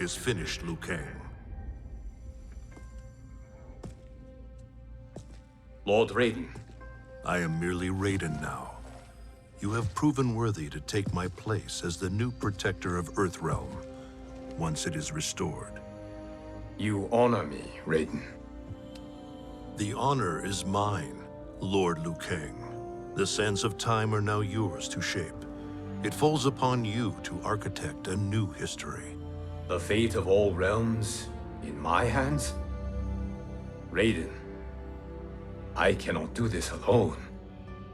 is finished, Liu Kang. Lord Raiden. I am merely Raiden now. You have proven worthy to take my place as the new protector of Earthrealm, once it is restored. You honor me, Raiden. The honor is mine, Lord Liu Kang. The sands of time are now yours to shape. It falls upon you to architect a new history. The fate of all realms in my hands? Raiden, I cannot do this alone.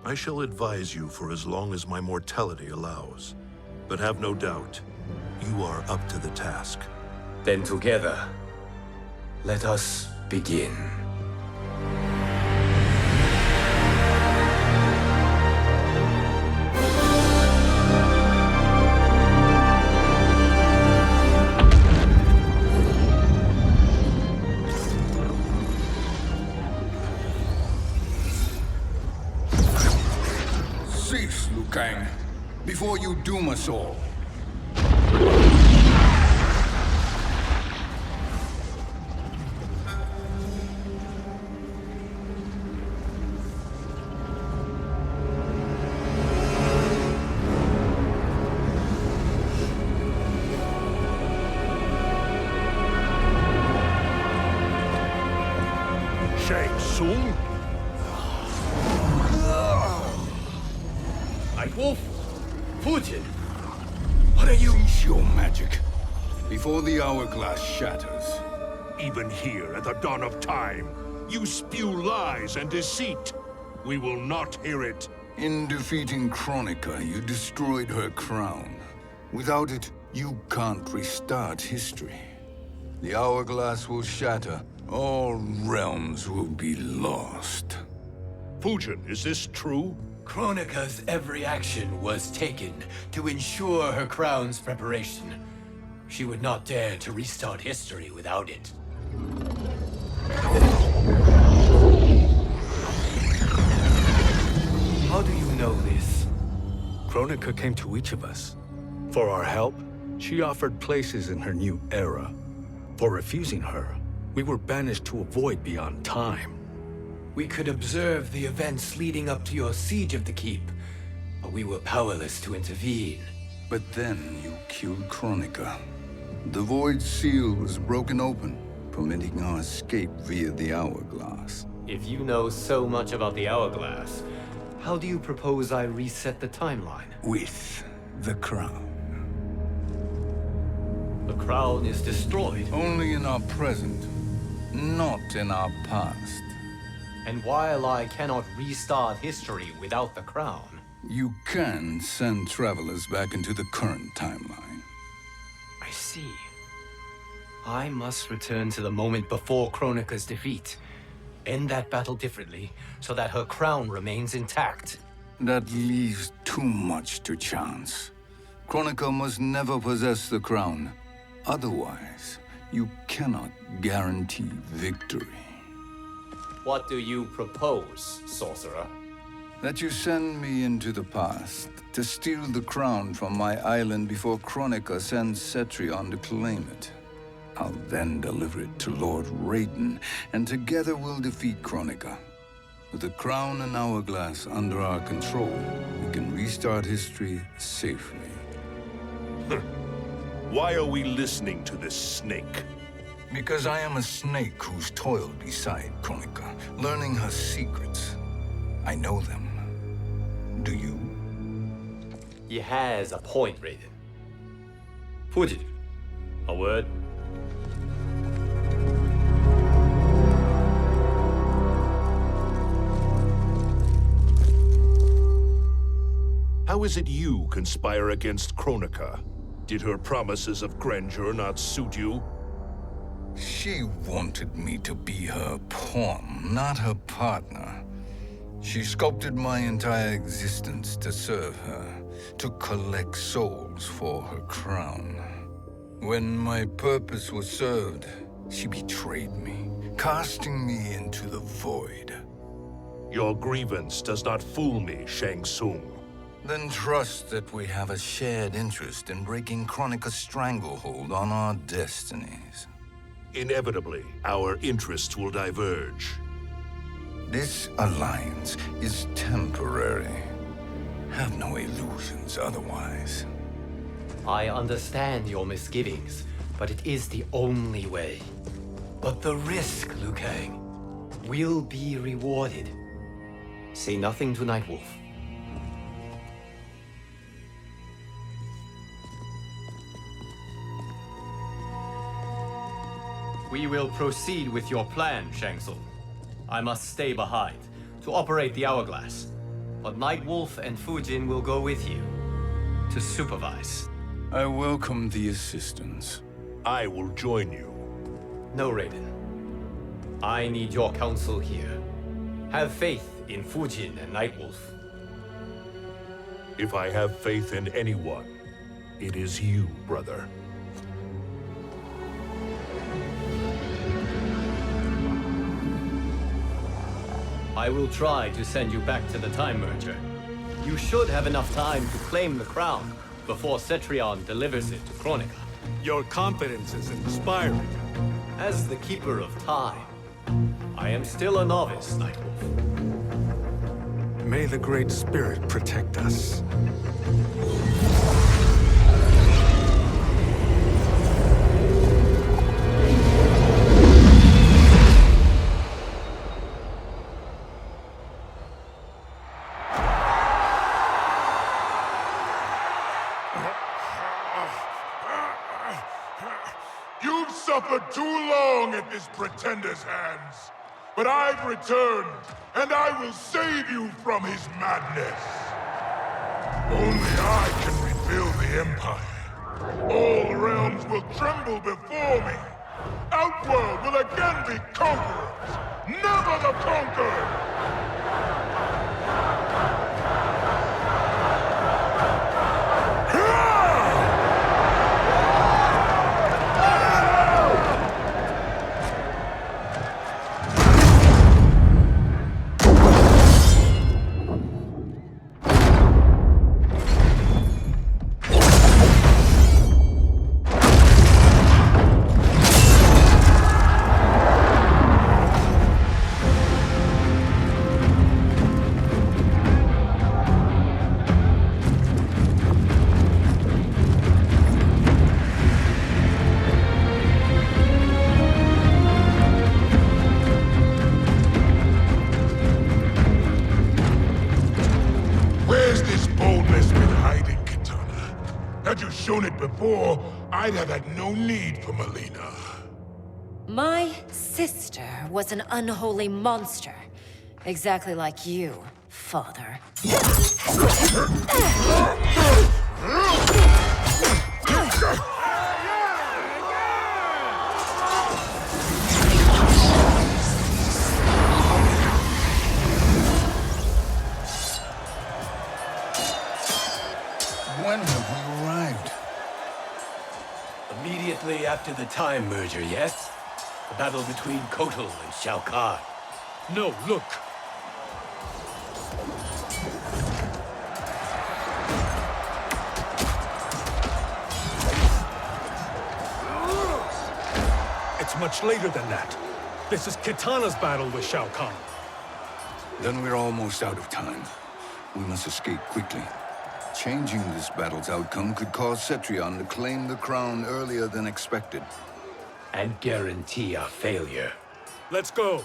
I shall advise you for as long as my mortality allows. But have no doubt, you are up to the task. Then together, let us begin. Cease, Liu Kang, before you doom us all. Shang Tsung? Wolf, Putin, what are you? Cease your magic, before the hourglass shatters. Even here at the dawn of time, you spew lies and deceit. We will not hear it. In defeating Kronika, you destroyed her crown. Without it, you can't restart history. The hourglass will shatter. All realms will be lost. Fujin, is this true? Kronika's every action was taken to ensure her crown's preparation. She would not dare to restart history without it. How do you know this? Kronika came to each of us. For our help, she offered places in her new era. For refusing her, we were banished to a void beyond time. We could observe the events leading up to your siege of the keep, but we were powerless to intervene. But then you killed Kronika. The Void Seal was broken open, permitting our escape via the hourglass. If you know so much about the hourglass, how do you propose I reset the timeline? With the crown. The crown is destroyed. Only in our present, not in our past. And while I cannot restart history without the crown... You can send travelers back into the current timeline. I see. I must return to the moment before Kronika's defeat. End that battle differently, so that her crown remains intact. That leaves too much to chance. Kronika must never possess the crown. Otherwise, you cannot guarantee victory. What do you propose, sorcerer? That you send me into the past to steal the crown from my island before Kronika sends Cetrion to claim it. I'll then deliver it to Lord Raiden, and together we'll defeat Kronika. With the crown and hourglass under our control, we can restart history safely. Why are we listening to this snake? Because I am a snake who's toiled beside Kronika, learning her secrets. I know them. Do you? He has a point, Raiden. Fujin, a word? How is it you conspire against Kronika? Did her promises of grandeur not suit you? She wanted me to be her pawn, not her partner. She sculpted my entire existence to serve her, to collect souls for her crown. When my purpose was served, she betrayed me, casting me into the void. Your grievance does not fool me, Shang Tsung. Then trust that we have a shared interest in breaking Chronica's stranglehold on our destinies. Inevitably, our interests will diverge. This alliance is temporary. Have no illusions otherwise. I understand your misgivings, but it is the only way. But the risk, Liu Kang, will be rewarded. Say nothing to Nightwolf. We will proceed with your plan, Shang Tsung. I must stay behind to operate the hourglass. But Nightwolf and Fujin will go with you to supervise. I welcome the assistance. I will join you. No, Raiden. I need your counsel here. Have faith in Fujin and Nightwolf. If I have faith in anyone, it is you, brother. I will try to send you back to the Time Merger. You should have enough time to claim the crown before Cetrion delivers it to Kronika. Your confidence is inspiring. As the Keeper of Time, I am still a novice, Nightwolf. May the Great Spirit protect us. You've suffered too long at this pretender's hands. But I've returned, and I will save you from his madness. Only I can rebuild the Empire. All realms will tremble before me. Outworld will again be conquerors, never the conquered! Had you shown it before, I'd have had no need for Melina. My sister was an unholy monster. Exactly like you, father. When have we arrived? Immediately after the Time Merger, yes? The battle between Kotal and Shao Kahn. No, look! It's much later than that. This is Kitana's battle with Shao Kahn. Then we're almost out of time. We must escape quickly. Changing this battle's outcome could cause Cetrion to claim the crown earlier than expected. And guarantee our failure. Let's go!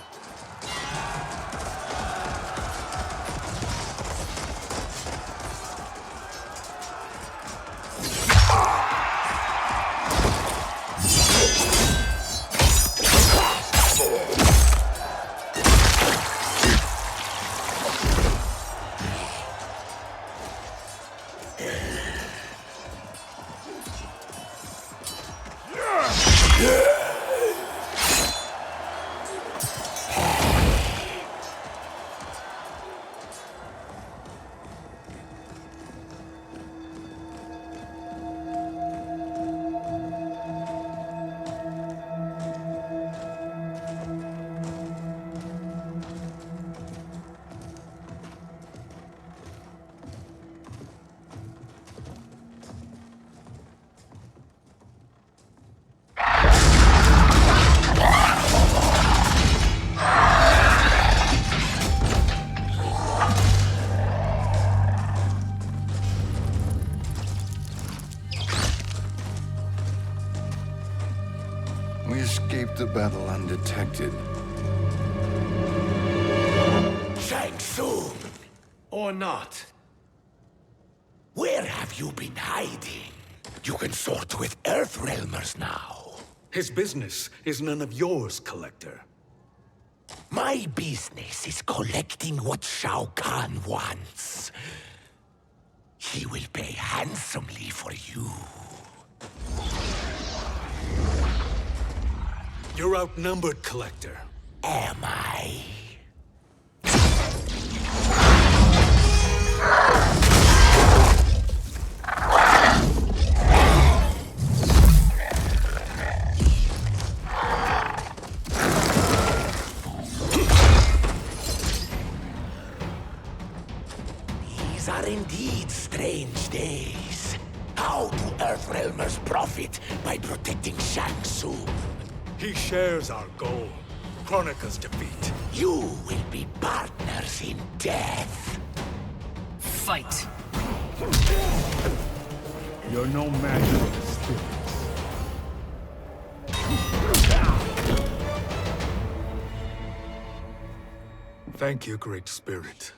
escaped the battle undetected. Shang Tsung, Or not. where have you been hiding? You can sort with Earthrealmers now. His business is none of yours, Collector. My business is collecting what Shao Kahn wants. He will pay handsomely for you. You're outnumbered, Collector. Am I? These are indeed strange days. How do Earthrealmers profit by protecting Shang Tsung? He shares our goal. Chronica's defeat. You will be partners in death. Fight. You're no match for the spirits. Thank you, Great Spirit.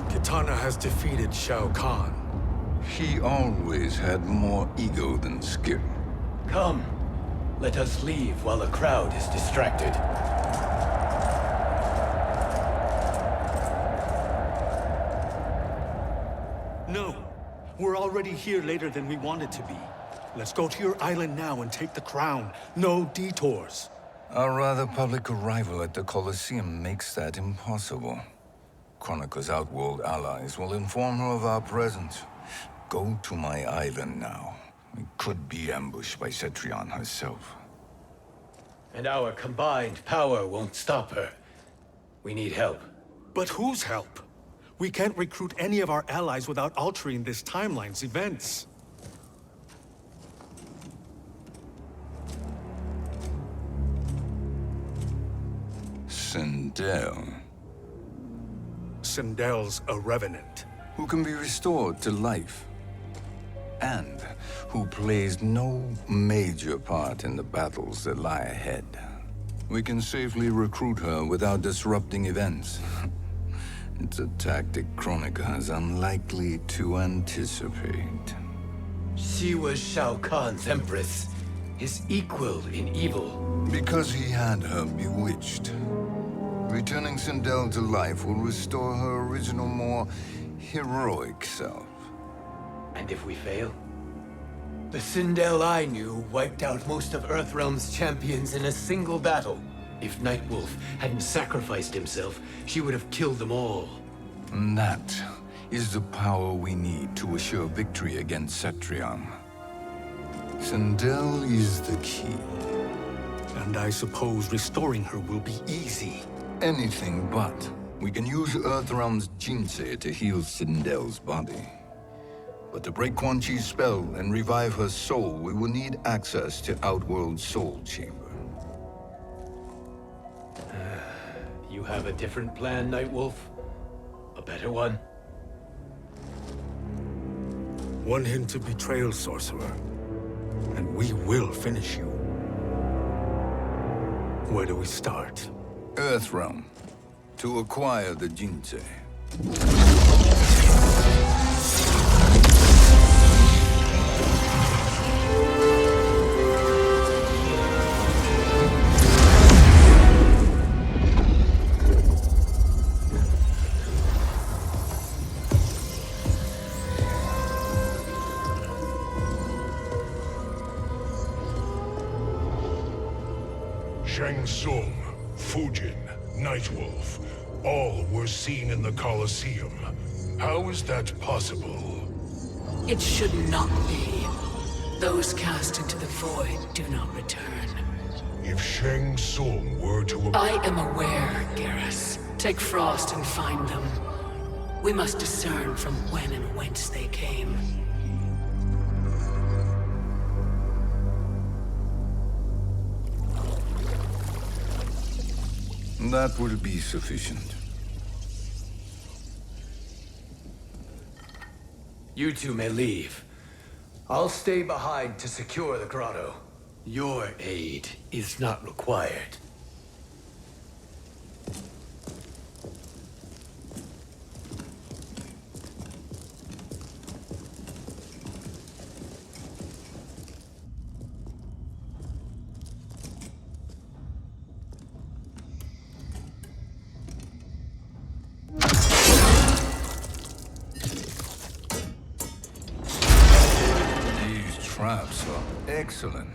Kitana has defeated Shao Kahn. He always had more ego than skill. Come. Let us leave while the crowd is distracted. No. We're already here later than we wanted to be. Let's go to your island now and take the crown. No detours. Our rather public arrival at the Colosseum makes that impossible. Chronica's outworld allies will inform her of our presence. Go to my island now. We could be ambushed by Cetrion herself. And our combined power won't stop her. We need help. But whose help? We can't recruit any of our allies without altering this timeline's events. Sindel, Sindel's a revenant. who can be restored to life, and who plays no major part in the battles that lie ahead. We can safely recruit her without disrupting events. It's a tactic Chronica is unlikely to anticipate. She was Shao Kahn's empress, his equal in evil. Because he had her bewitched. Returning Sindel to life will restore her original, more heroic self. And if we fail? The Sindel I knew wiped out most of Earthrealm's champions in a single battle. If Nightwolf hadn't sacrificed himself, she would have killed them all. And that is the power we need to assure victory against Cetrion. Sindel is the key. And I suppose restoring her will be easy. Anything but. We can use Earthrealm's Jinsei to heal Sindel's body. But to break Quan Chi's spell and revive her soul, we will need access to Outworld's Soul Chamber. You have a different plan, Nightwolf? A better one? One hint to betrayal, sorcerer. And we will finish you. Where do we start? Earthrealm. To acquire the Jinsei. Shang Tsung, Fujin, Nightwolf, all were seen in the Colosseum. How is that possible? It should not be. Those cast into the void do not return. if Shang Tsung were to... I am aware, Garrus. Take Frost and find them. We must discern from when and whence they came. That will be sufficient. You two may leave. I'll stay behind to secure the grotto. Your aid is not required. Traps are excellent.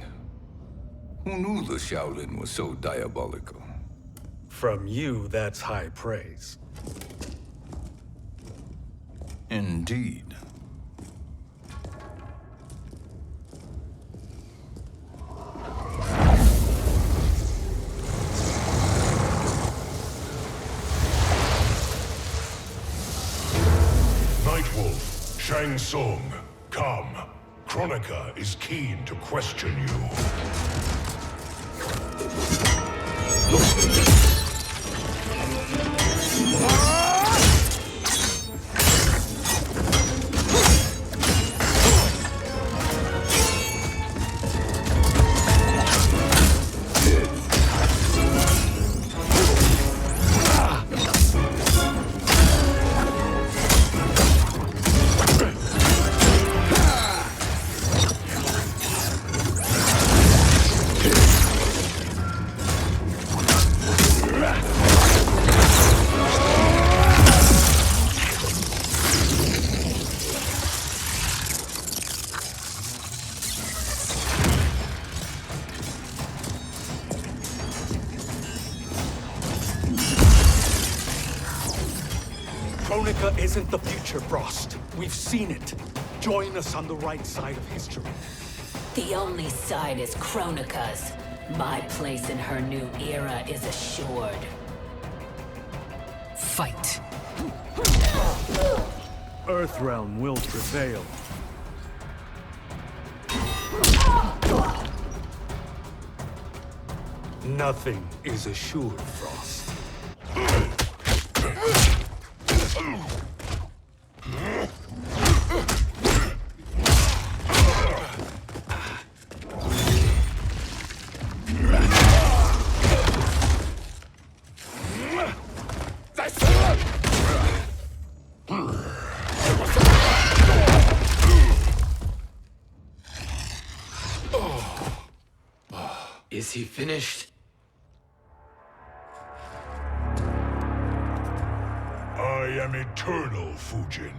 Who knew the Shaolin was so diabolical? From you, that's high praise. Indeed. Nightwolf, Shang Tsung, come. Kronika is keen to question you. Kronika isn't the future, Frost. We've seen it. Join us on the right side of history. The only side is Kronika's. My place in her new era is assured. Fight. Earthrealm will prevail. Nothing is assured, Frost. Is he finished? I am eternal, Fujin.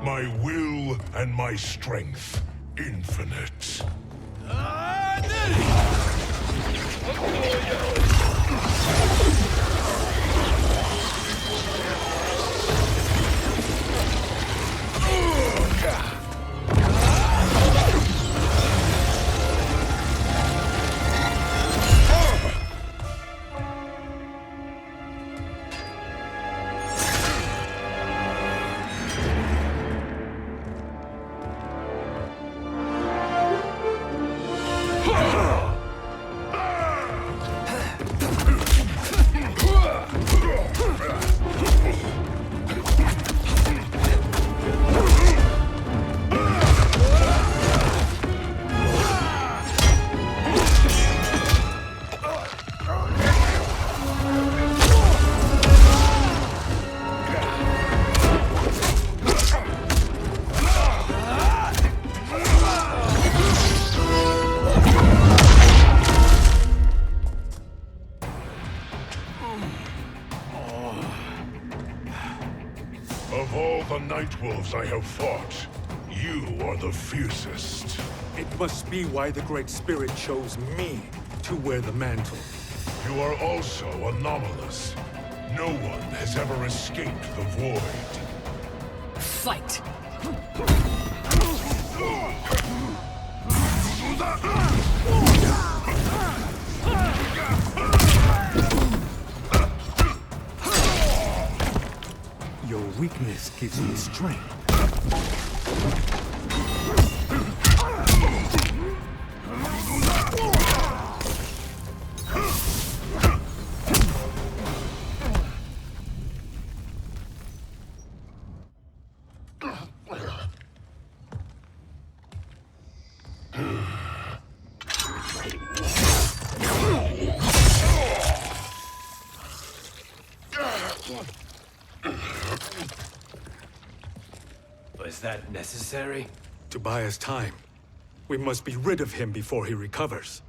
My will and my strength, infinite. Of all the Nightwolves I have fought, you are the fiercest. It must be why the Great Spirit chose me to wear the mantle. You are also anomalous. No one has ever escaped the void. Fight. Your weakness gives me strength. Was that necessary? To buy us time. We must be rid of him before he recovers.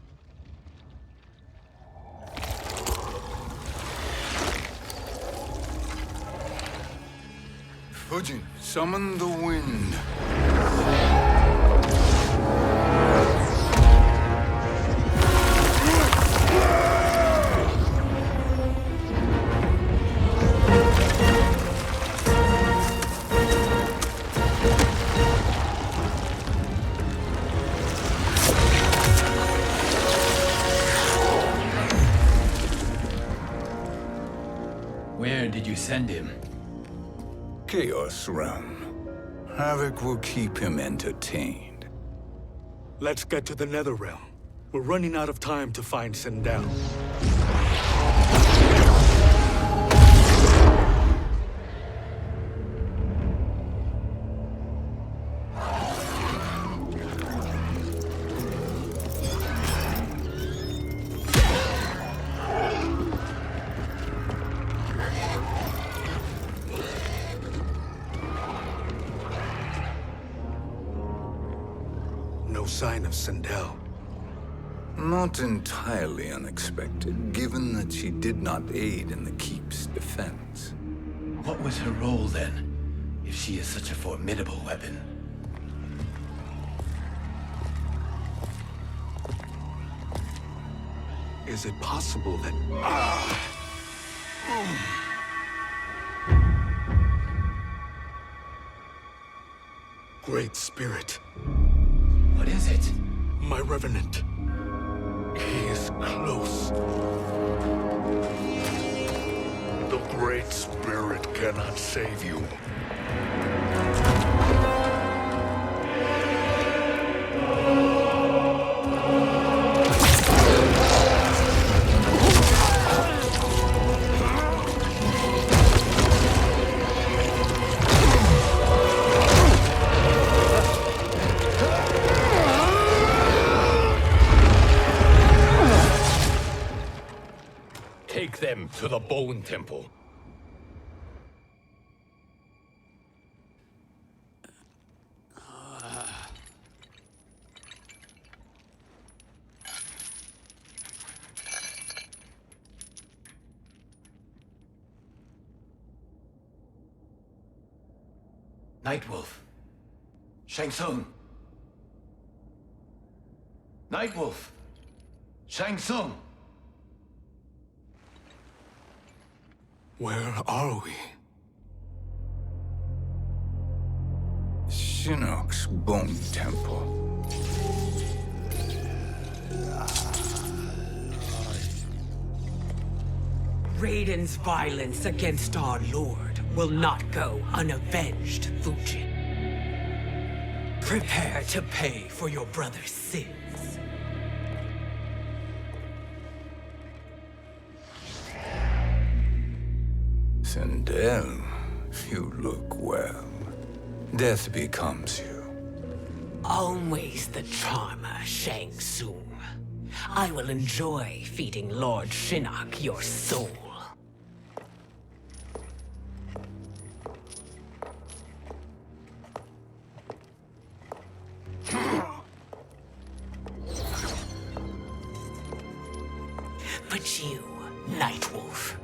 Fujin, summon the wind. Where did you send him? Chaos Realm. Havoc will keep him entertained. Let's get to the NetherRealm. We're running out of time to find Sindel. No sign of Sindel. Not entirely unexpected, given that she did not aid in the Keep's defense. What was her role then, if she is such a formidable weapon? Is it possible that... Great Spirit. What is it? My Revenant. He is close. The Great Spirit cannot save you. Take them to the Bone Temple. Nightwolf. Shang Tsung. Nightwolf. Shang Tsung. Where are we? Shinnok's Bone Temple. Raiden's violence against our Lord will not go unavenged, Fujin. Prepare to pay for your brother's sins. Sindel, you look well. Death becomes you. Always the charmer, Shang Tsung. I will enjoy feeding Lord Shinnok your soul. But you, Nightwolf,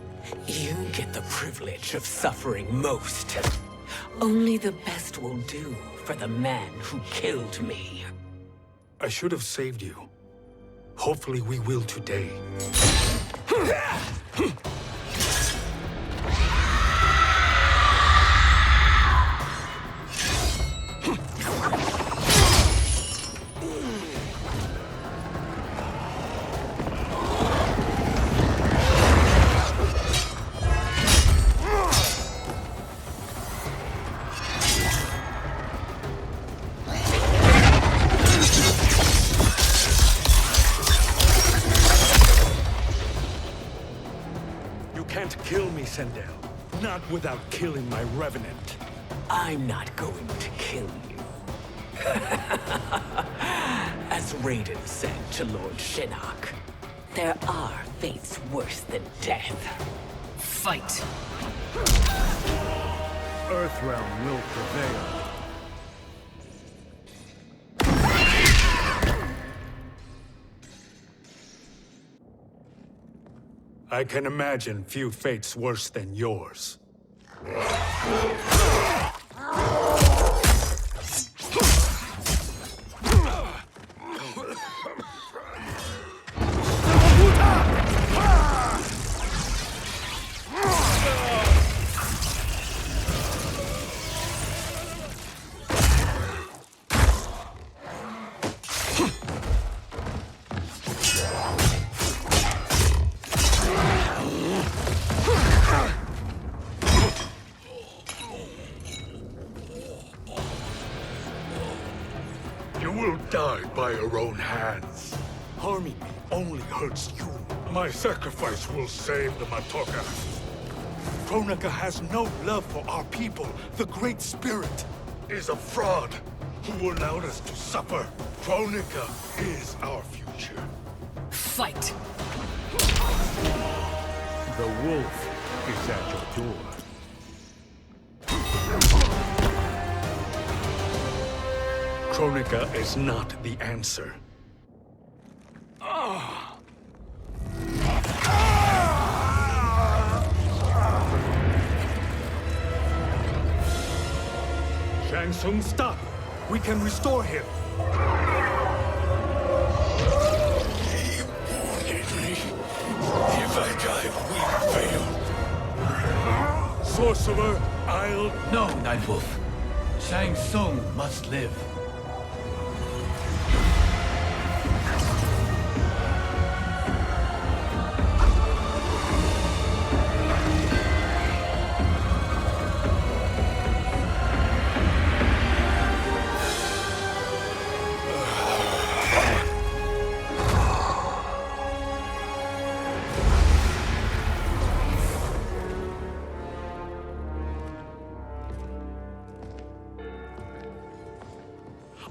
you get the privilege of suffering most. Only the best will do for the man who killed me. I should have saved you. Hopefully we will today. without killing my revenant. I'm not going to kill you. As Raiden said to Lord Shinnok, there are fates worse than death. Fight! Earthrealm will prevail. I can imagine few fates worse than yours. You will die by your own hands. Harming me only hurts you. My sacrifice will save the Matoka. Kronika has no love for our people. The Great Spirit is a fraud who allowed us to suffer. Kronika is our future. Fight! The wolf is at your door. Kronika is not the answer. Shang Tsung, stop! We can restore him. He wounded me. If I die, we fail. Sorcerer, I'll... No, Nightwolf. Shang Tsung must live.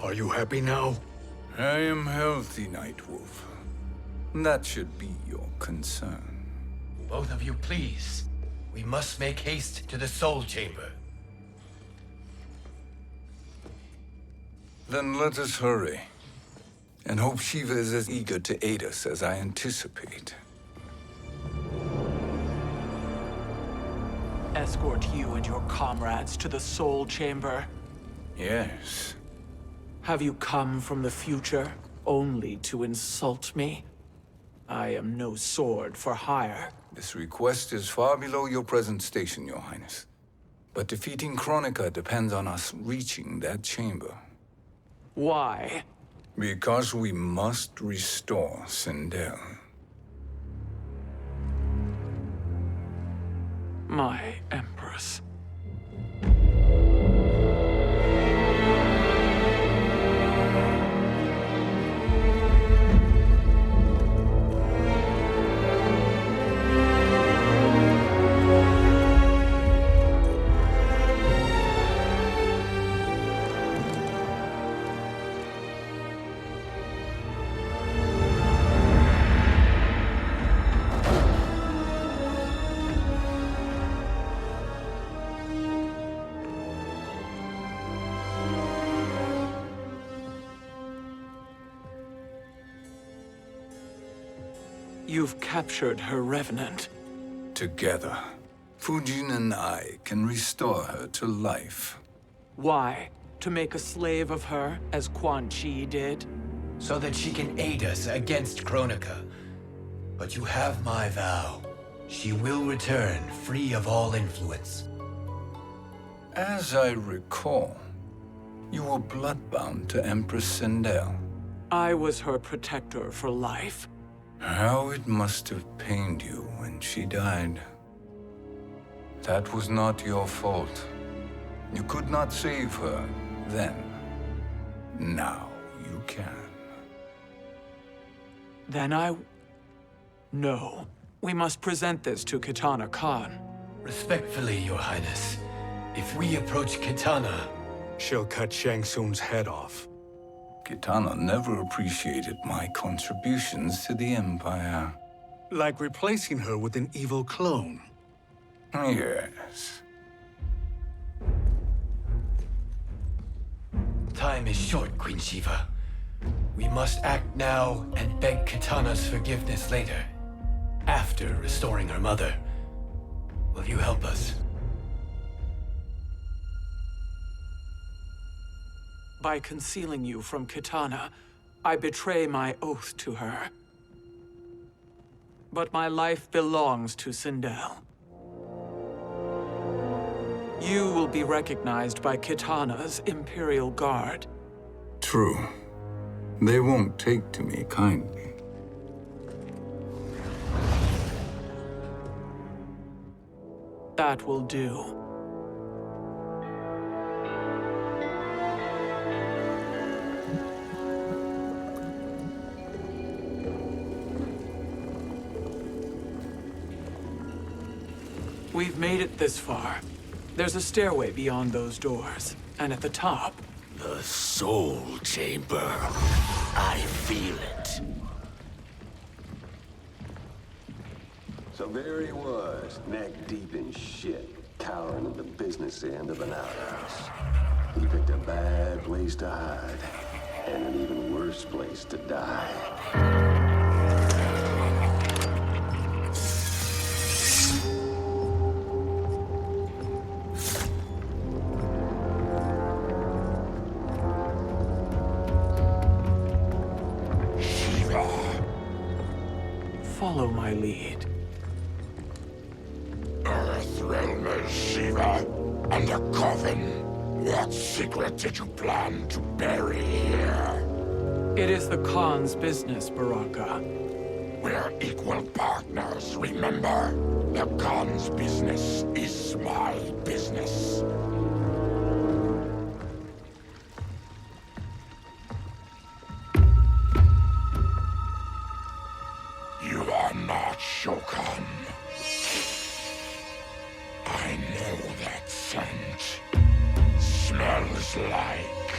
Are you happy now? I am healthy, Nightwolf. That should be your concern. Both of you, please. We must make haste to the Soul Chamber. Then let us hurry. And hope Shiva is as eager to aid us as I anticipate. Escort you and your comrades to the Soul Chamber. Yes. Have you come from the future only to insult me? I am no sword for hire. This request is far below your present station, Your Highness. But defeating Kronika depends on us reaching that chamber. Why? Because we must restore Sindel. My Empress. You've captured her revenant. Together, Fujin and I can restore her to life. Why? To make a slave of her, as Quan Chi did? So that she can aid us against Kronika. But you have my vow. She will return free of all influence. As I recall, you were bloodbound to Empress Sindel. I was her protector for life. How it must have pained you when she died. That was not your fault. You could not save her then. Now you can. Then No. We must present this to Kitana Khan. Respectfully, Your Highness, if we approach Kitana, She'll cut Shang Tsung's head off. Kitana never appreciated my contributions to the Empire. Like replacing her with an evil clone. Yes. time is short, Queen Shiva. We must act now and beg Kitana's forgiveness later, after restoring her mother. Will you help us? By concealing you from Kitana, I betray my oath to her. But my life belongs to Sindel. You will be recognized by Kitana's Imperial Guard. True. They won't take to me kindly. That will do. We've made it this far. There's a stairway beyond those doors, and at the top... The Soul Chamber. I feel it. So there he was, neck deep in shit, cowering at the business end of an outhouse. He picked a bad place to hide, and an even worse place to die. Follow my lead. Earthrealmer Shiva, and a coffin. What secret did you plan to bury here? It is the Khan's business, Baraka. We're equal partners, remember? The Khan's business is my business. You are not Shokan. I know that scent. Smells like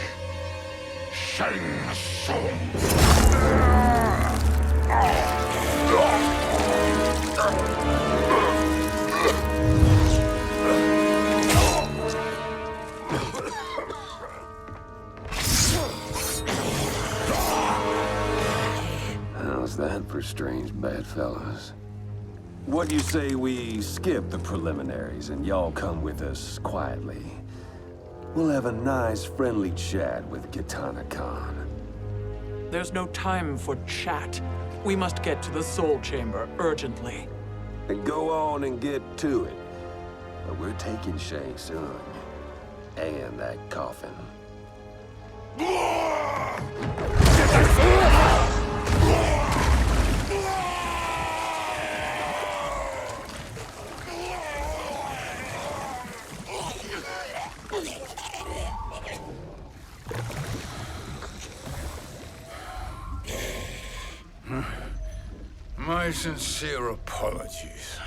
Shang Tsung. How's that for strange bedfellows? What do you say we skip the preliminaries and y'all come with us quietly? We'll have a nice, friendly chat with Kitana Khan. There's no time for chat. We must get to the Soul Chamber urgently. And go on and get to it. But we're taking Shang Tsung. And that coffin. My sincere apologies.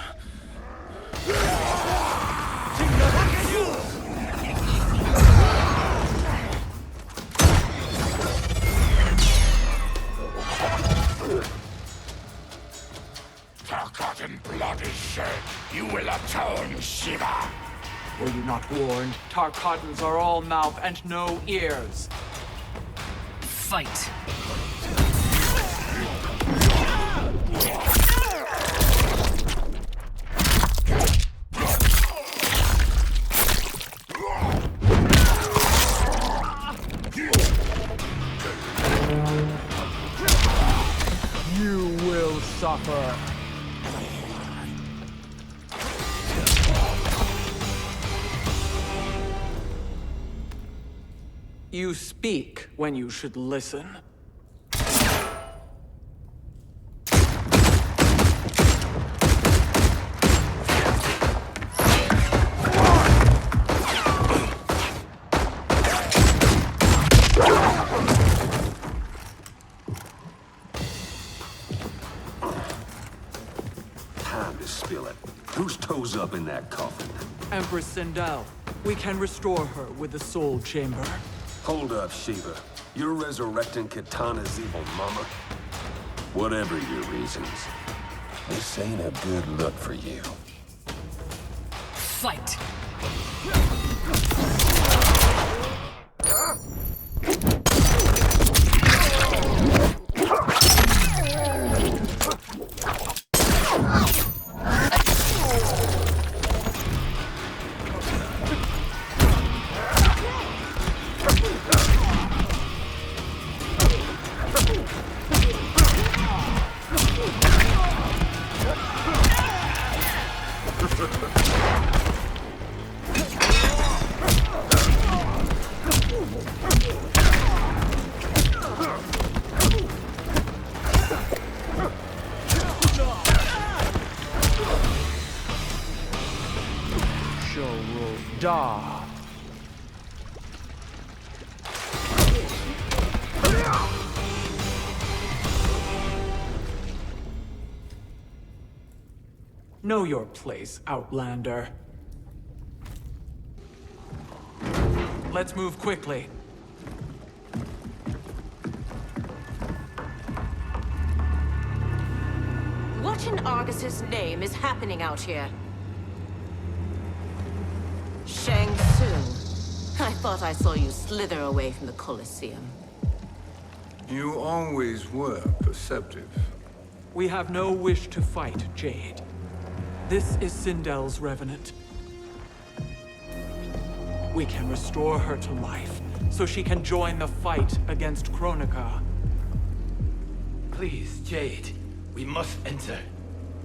Forgotten blood is shed. You will atone, Shiva. Were you not warned? Tarkatans are all mouth and no ears. Fight. You will suffer. You speak when you should listen. Time to spill it. Whose toes up in that coffin? Empress Sindel. We can restore her with the Soul Chamber. Hold up, Shiva. You're resurrecting Kitana's evil mama? Whatever your reasons, this ain't a good look for you. Fight! Da. Know your place, Outlander. Let's move quickly. What in Argus's name is happening out here? Shang Tsung. I thought I saw you slither away from the Colosseum. You always were perceptive. We have no wish to fight, Jade. This is Sindel's Revenant. We can restore her to life, so she can join the fight against Kronika. Please, Jade. We must enter.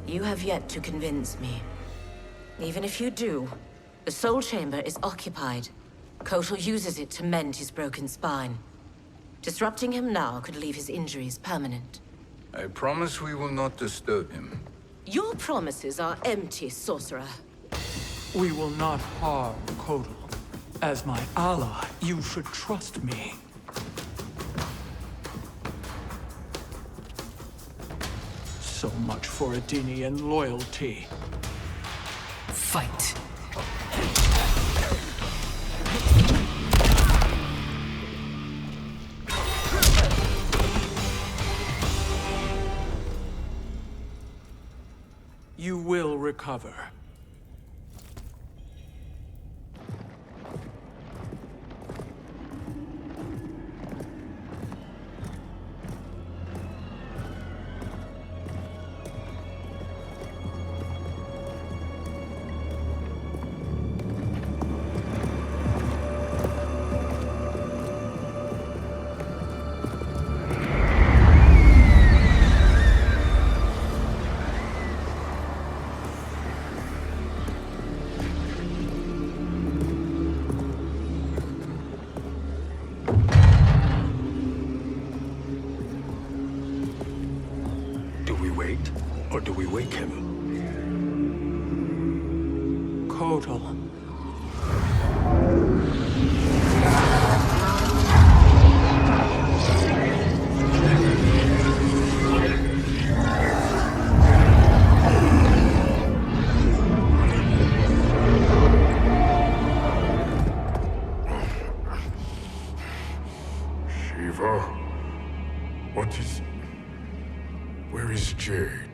You have yet to convince me. Even if you do, the Soul Chamber is occupied. Kotal uses it to mend his broken spine. Disrupting him now could leave his injuries permanent. I promise we will not disturb him. Your promises are empty, sorcerer. We will not harm Kotal. As my ally, you should trust me. So much for Adenian loyalty. Fight! You will recover. Or do we wake him? Kotal. Shiva? What is... Where is Jade?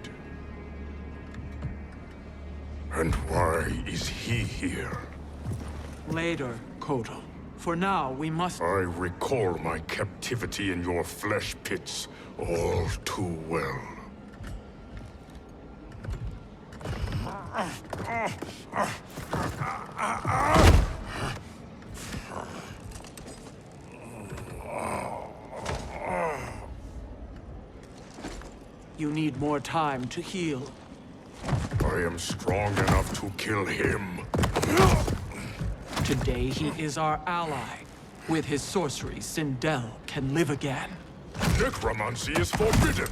And why is he here? Later, Kotal. For now, we must... I recall my captivity in your flesh pits all too well. You need more time to heal. I am strong enough to kill him. Today he is our ally. With his sorcery, Sindel can live again. Necromancy is forbidden.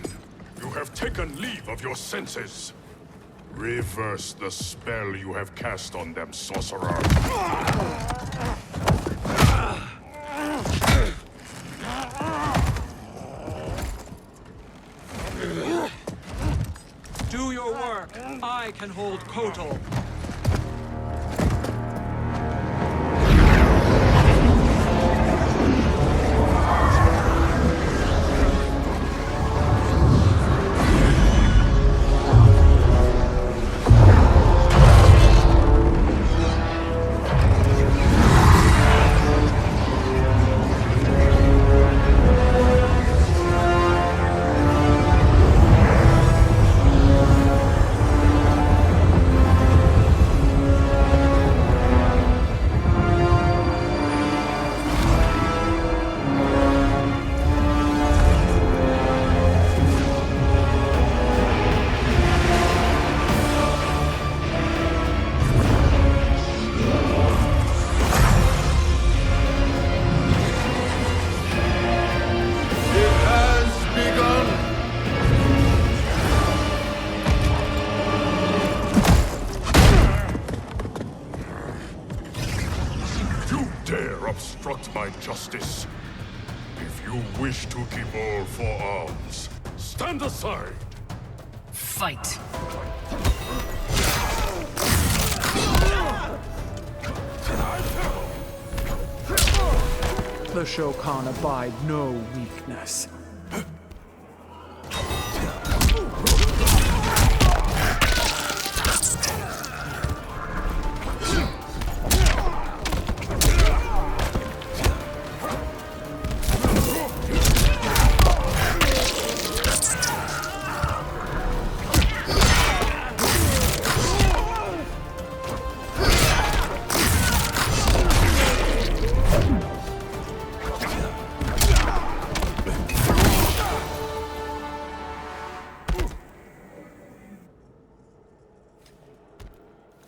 You have taken leave of your senses. Reverse the spell you have cast on them, sorcerer. Do your work. I can hold Kotal. dare obstruct my justice? If you wish to keep all four arms, stand aside! Fight! The Shokan abide no weakness.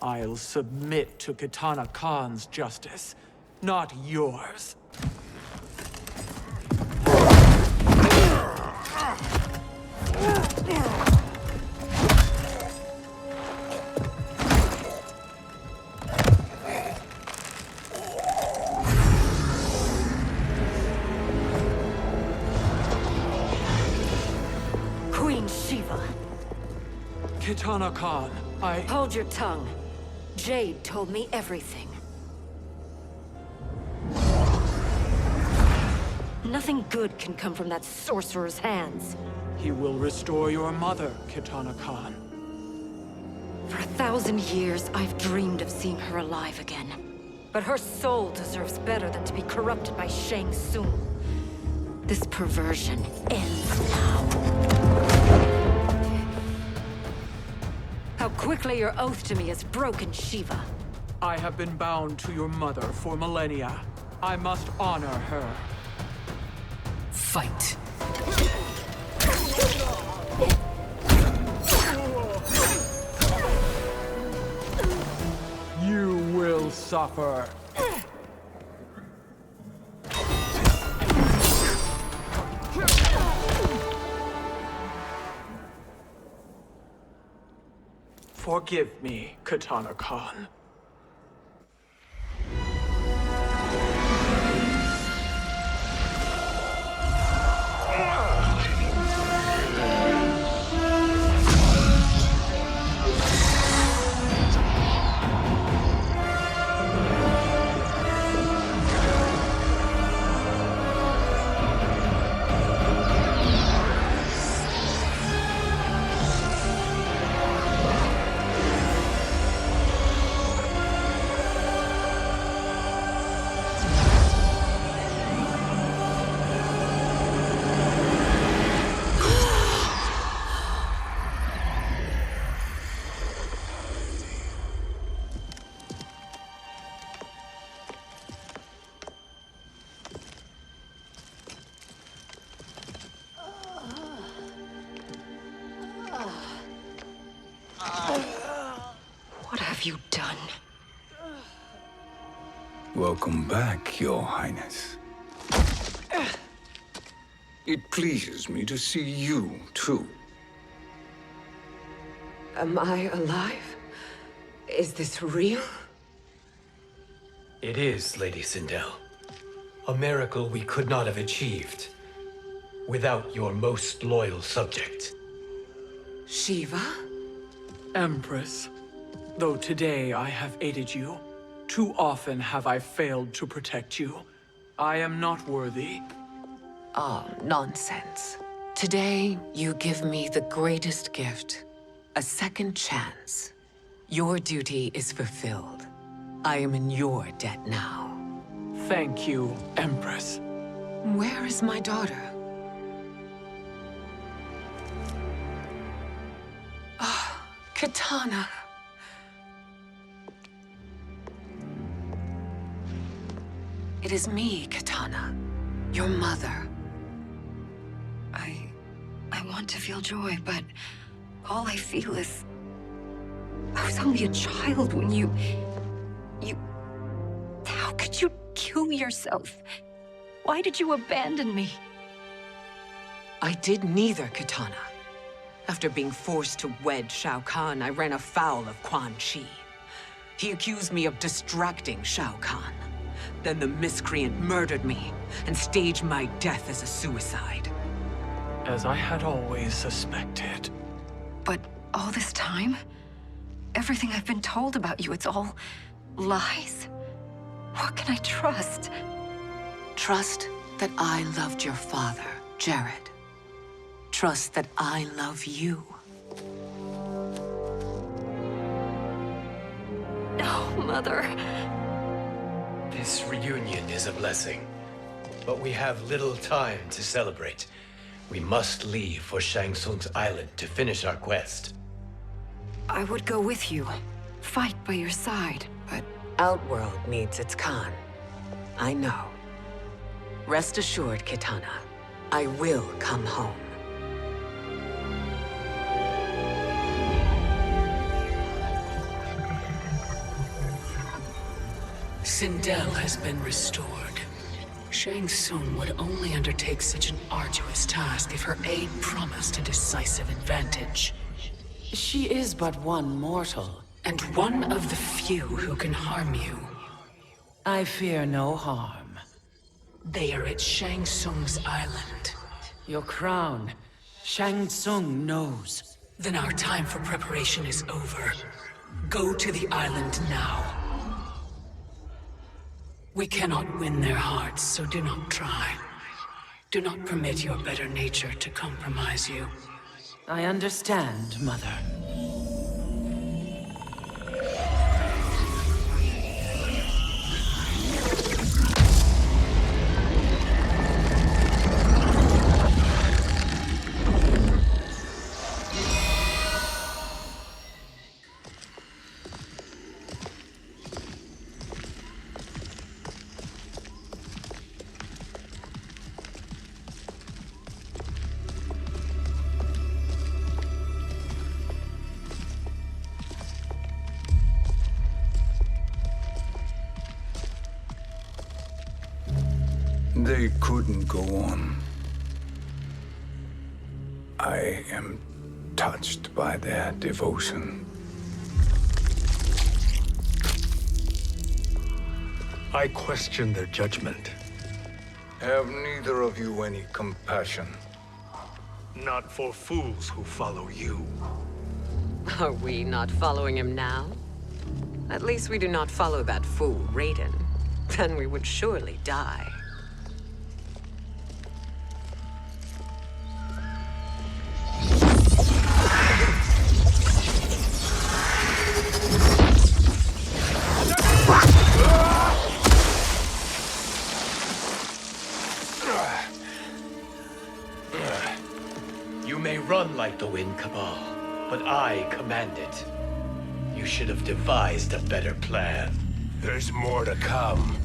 I'll submit to Kitana Khan's justice, not yours. Queen Shiva. Kitana Khan, Hold your tongue. Jade told me everything. Nothing good can come from that sorcerer's hands. He will restore your mother, Kitana Khan. For 1,000 years, I've dreamed of seeing her alive again. But her soul deserves better than to be corrupted by Shang Tsung. This perversion ends now. How quickly your oath to me is broken, Shiva. I have been bound to your mother for millennia. I must honor her. Fight! You will suffer. Forgive me, Kitana Khan. What have you done? Welcome back, Your Highness. It pleases me to see you, too. Am I alive? Is this real? It is, Lady Sindel. A miracle we could not have achieved without your most loyal subject. Shiva? Empress, though today I have aided you, too often have I failed to protect you. I am not worthy. Oh, nonsense. Today, you give me the greatest gift. A second chance. Your duty is fulfilled. I am in your debt now. Thank you, Empress. Where is my daughter? Ah, Kitana. It is me, Kitana. Your mother. I want to feel joy, but all I feel is... I was only a child when you... How could you kill yourself? Why did you abandon me? I did neither, Kitana. After being forced to wed Shao Kahn, I ran afoul of Quan Chi. He accused me of distracting Shao Kahn. Then the miscreant murdered me and staged my death as a suicide. As I had always suspected. But all this time? Everything I've been told about you, it's all lies? What can I trust? Trust that I loved your father, Jared. Trust that I love you. Oh, Mother. This reunion is a blessing, but we have little time to celebrate. We must leave for Shang Tsung's island to finish our quest. I would go with you, fight by your side, but... Outworld needs its Khan. I know. Rest assured, Kitana, I will come home. Sindel has been restored. Shang Tsung would only undertake such an arduous task if her aid promised a decisive advantage. She is but one mortal, and one of the few who can harm you. I fear no harm. They are at Shang Tsung's island. Your crown. Shang Tsung knows. Then our time for preparation is over. Go to the island now. We cannot win their hearts, so do not try. Do not permit your better nature to compromise you. I understand, Mother. They couldn't go on. I am touched by their devotion. I question their judgment. Have neither of you any compassion? Not for fools who follow you. Are we not following him now? At least we do not follow that fool, Raiden. Then we would surely die. You may run like the wind, Cabal, but I command it. You should have devised a better plan. There's more to come.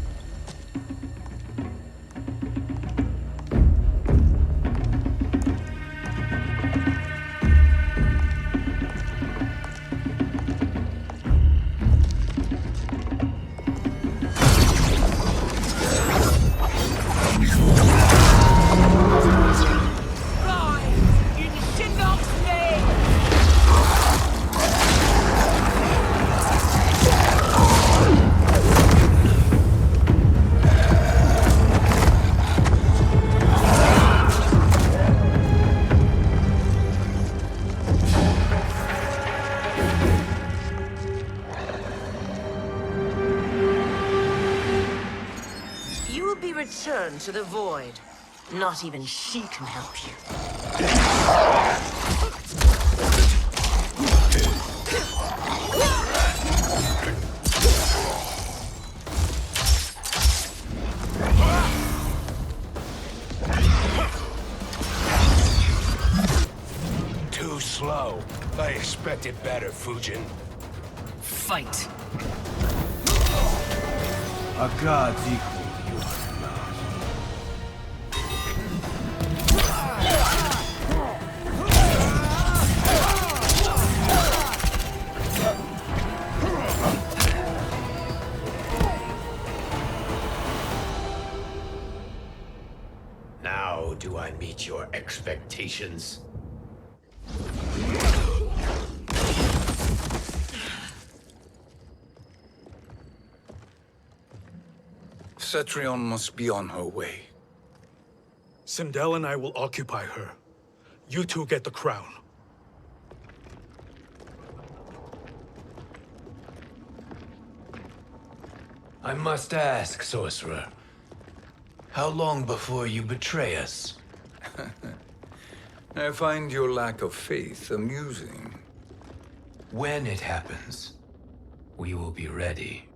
Return to the void. Not even she can help you. Too slow. I expected better, Fujin. Fight. A god's equal. Now do I meet your expectations? Cetrion must be on her way. Sindel and I will occupy her. You two get the crown. I must ask, sorcerer. How long before you betray us? I find your lack of faith amusing. When it happens, we will be ready.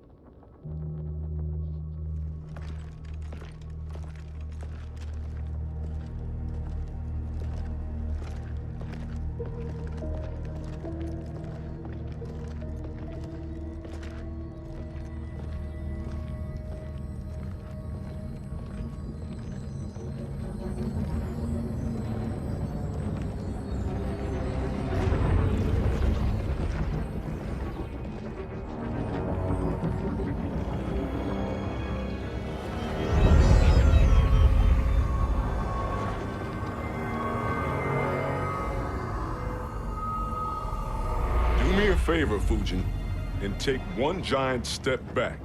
Do me a favor, Fujin, and take one giant step back.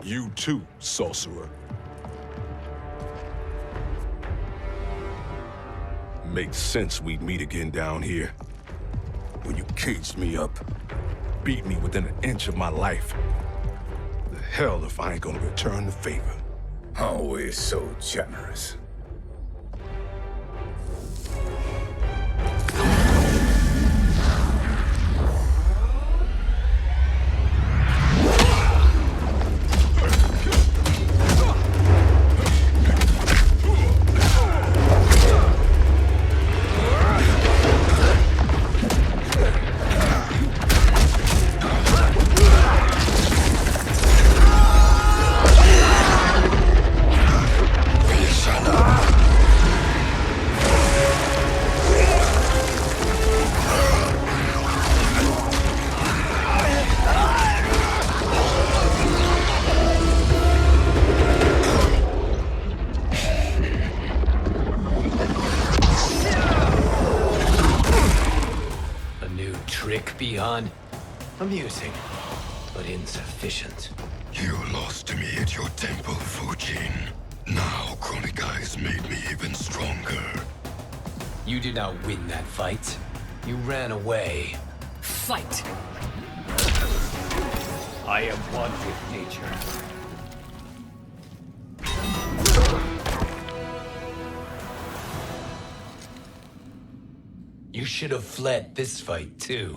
You too, sorcerer. Makes sense we'd meet again down here. When you caged me up, beat me within an inch of my life. The hell if I ain't gonna return the favor. Always so generous. Beyond amusing, but insufficient. You lost to me at your temple, Fujin. Now Kronika has made me even stronger. You did not win that fight. You ran away. Fight! I am one with nature. You should have fled this fight, too.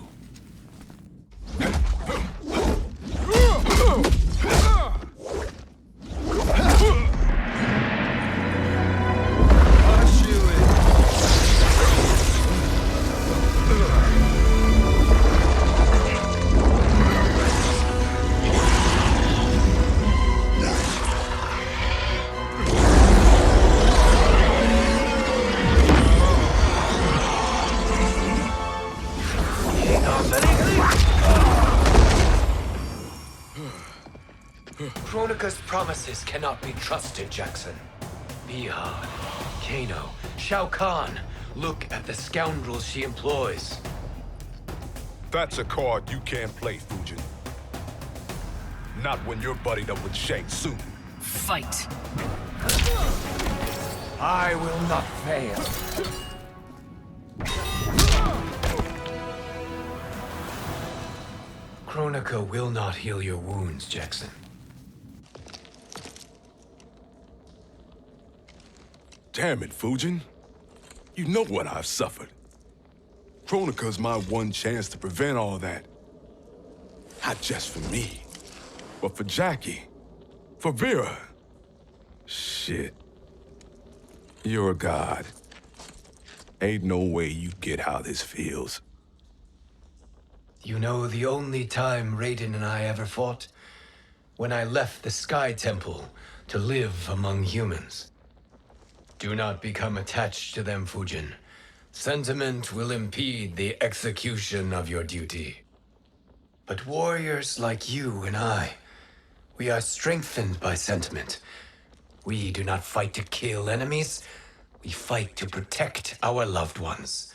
Kronika's promises cannot be trusted, Jackson. Bihan, Kano, Shao Kahn. Look at the scoundrels she employs. That's a card you can't play, Fujin. Not when you're buddied up with Shang Tsung. Fight! I will not fail. Kronika will not heal your wounds, Jackson. Damn it, Fujin. You know what I've suffered. Kronika's my one chance to prevent all that. Not just for me, but for Jackie, for Vera. Shit. You're a god. Ain't no way you get how this feels. You know the only time Raiden and I ever fought? When I left the Sky Temple to live among humans. Do not become attached to them, Fujin. Sentiment will impede the execution of your duty. But warriors like you and I, we are strengthened by sentiment. We do not fight to kill enemies. We fight to protect our loved ones.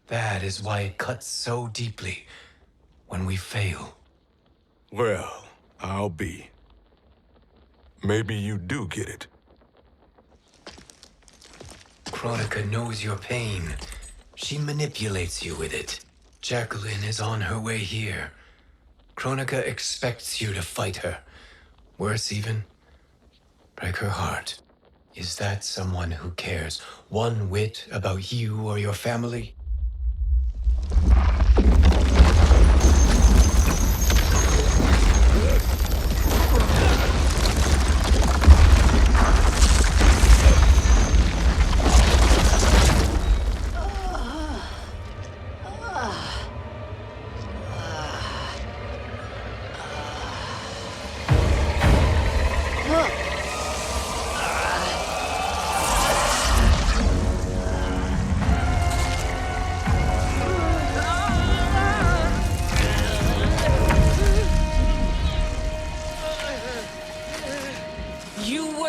That is why it cuts so deeply when we fail. Well, I'll be. Maybe you do get it. Kronika knows your pain. She manipulates you with it. Jacqueline is on her way here. Kronika expects you to fight her. Worse even, break her heart. Is that someone who cares one whit about you or your family?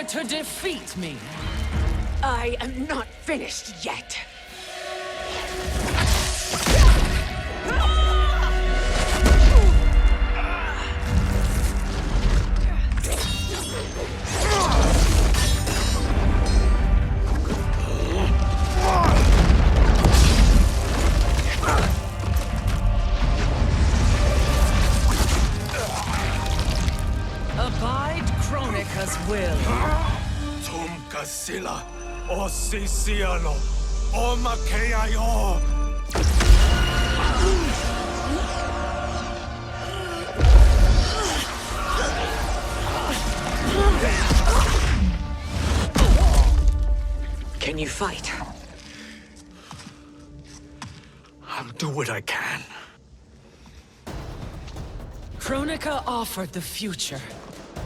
To defeat me. I am not finished yet. Abide Kronika's will. Sila, o Siciano, o Makeayo. Can you fight? I'll do what I can. Kronika offered the future,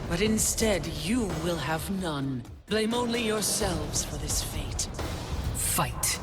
but instead you will have none. Blame only yourselves for this fate. Fight.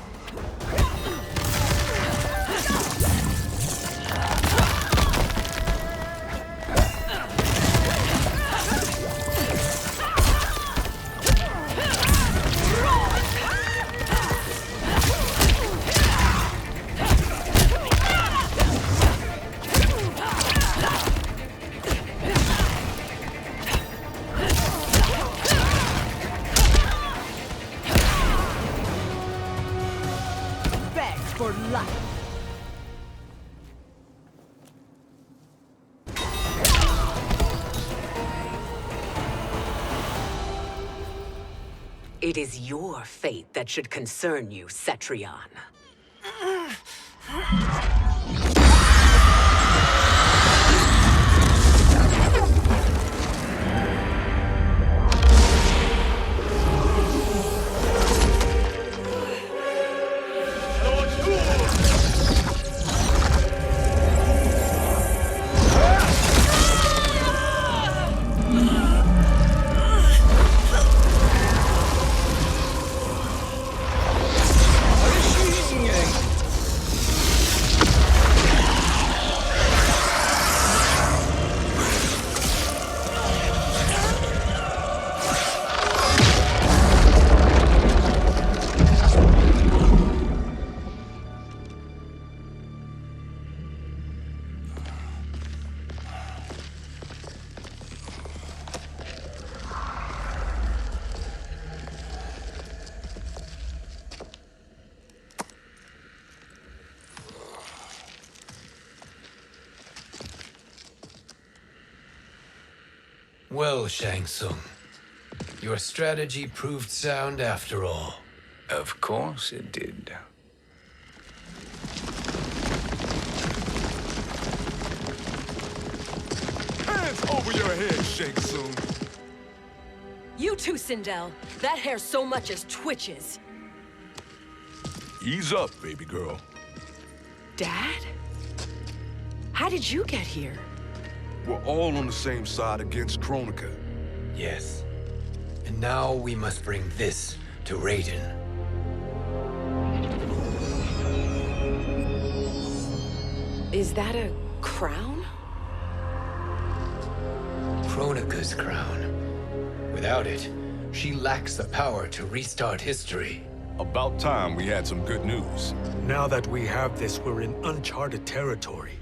For life. It is your fate that should concern you, Cetrion. Well, Shang Tsung, your strategy proved sound after all. Of course it did. Hands over your head, Shang Tsung. You too, Sindel. That hair so much as twitches. Ease up, baby girl. Dad? How did you get here? We're all on the same side against Kronika. Yes. And now we must bring this to Raiden. Is that a crown? Kronika's crown. Without it, she lacks the power to restart history. About time we had some good news. Now that we have this, we're in uncharted territory.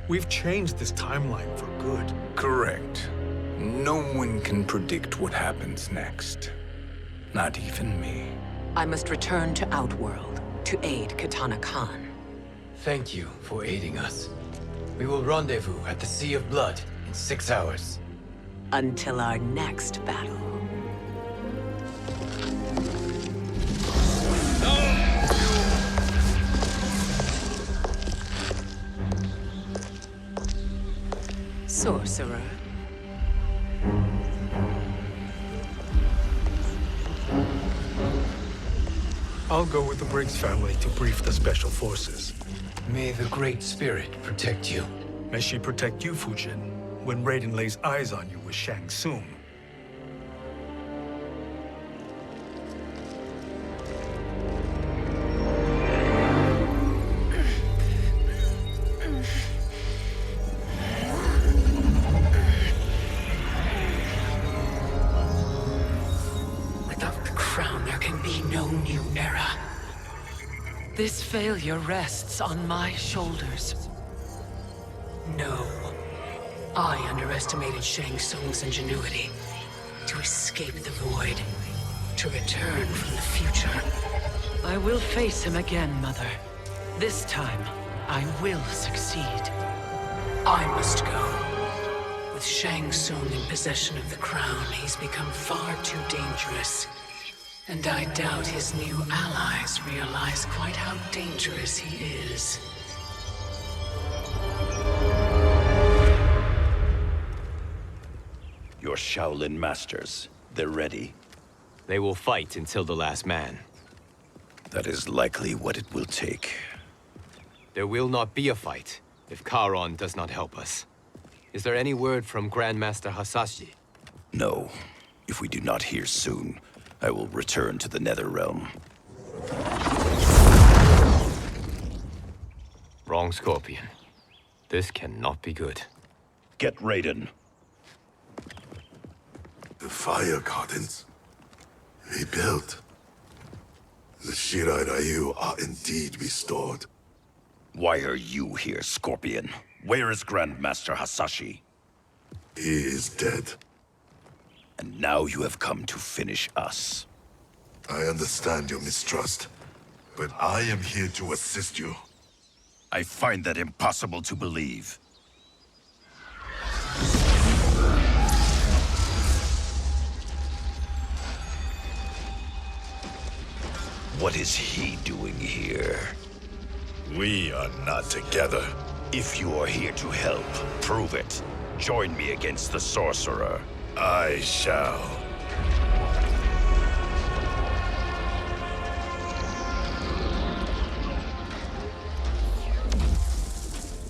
We've changed this timeline for good. Correct. No one can predict what happens next. Not even me. I must return to Outworld to aid Katana Khan. Thank you for aiding us. We will rendezvous at the Sea of Blood in 6 hours. Until our next battle. Sorcerer. I'll go with the Briggs family to brief the Special Forces. May the Great Spirit protect you. May she protect you, Fujin, when Raiden lays eyes on you with Shang Tsung. This failure rests on my shoulders. No. I underestimated Shang Tsung's ingenuity. To escape the void. To return from the future. I will face him again, Mother. This time, I will succeed. I must go. With Shang Tsung in possession of the crown, he's become far too dangerous. And I doubt his new allies realize quite how dangerous he is. Your Shaolin masters, they're ready. They will fight until the last man. That is likely what it will take. There will not be a fight if Charon does not help us. Is there any word from Grandmaster Hasashi? No. If we do not hear soon, I will return to the NetherRealm. Wrong, Scorpion. This cannot be good. Get Raiden. The fire gardens. Rebuilt. The Shirai Ryu are indeed restored. Why are you here, Scorpion? Where is Grandmaster Hasashi? He is dead. And now you have come to finish us. I understand your mistrust, but I am here to assist you. I find that impossible to believe. What is he doing here? We are not together. If you are here to help, prove it. Join me against the Sorcerer. I shall.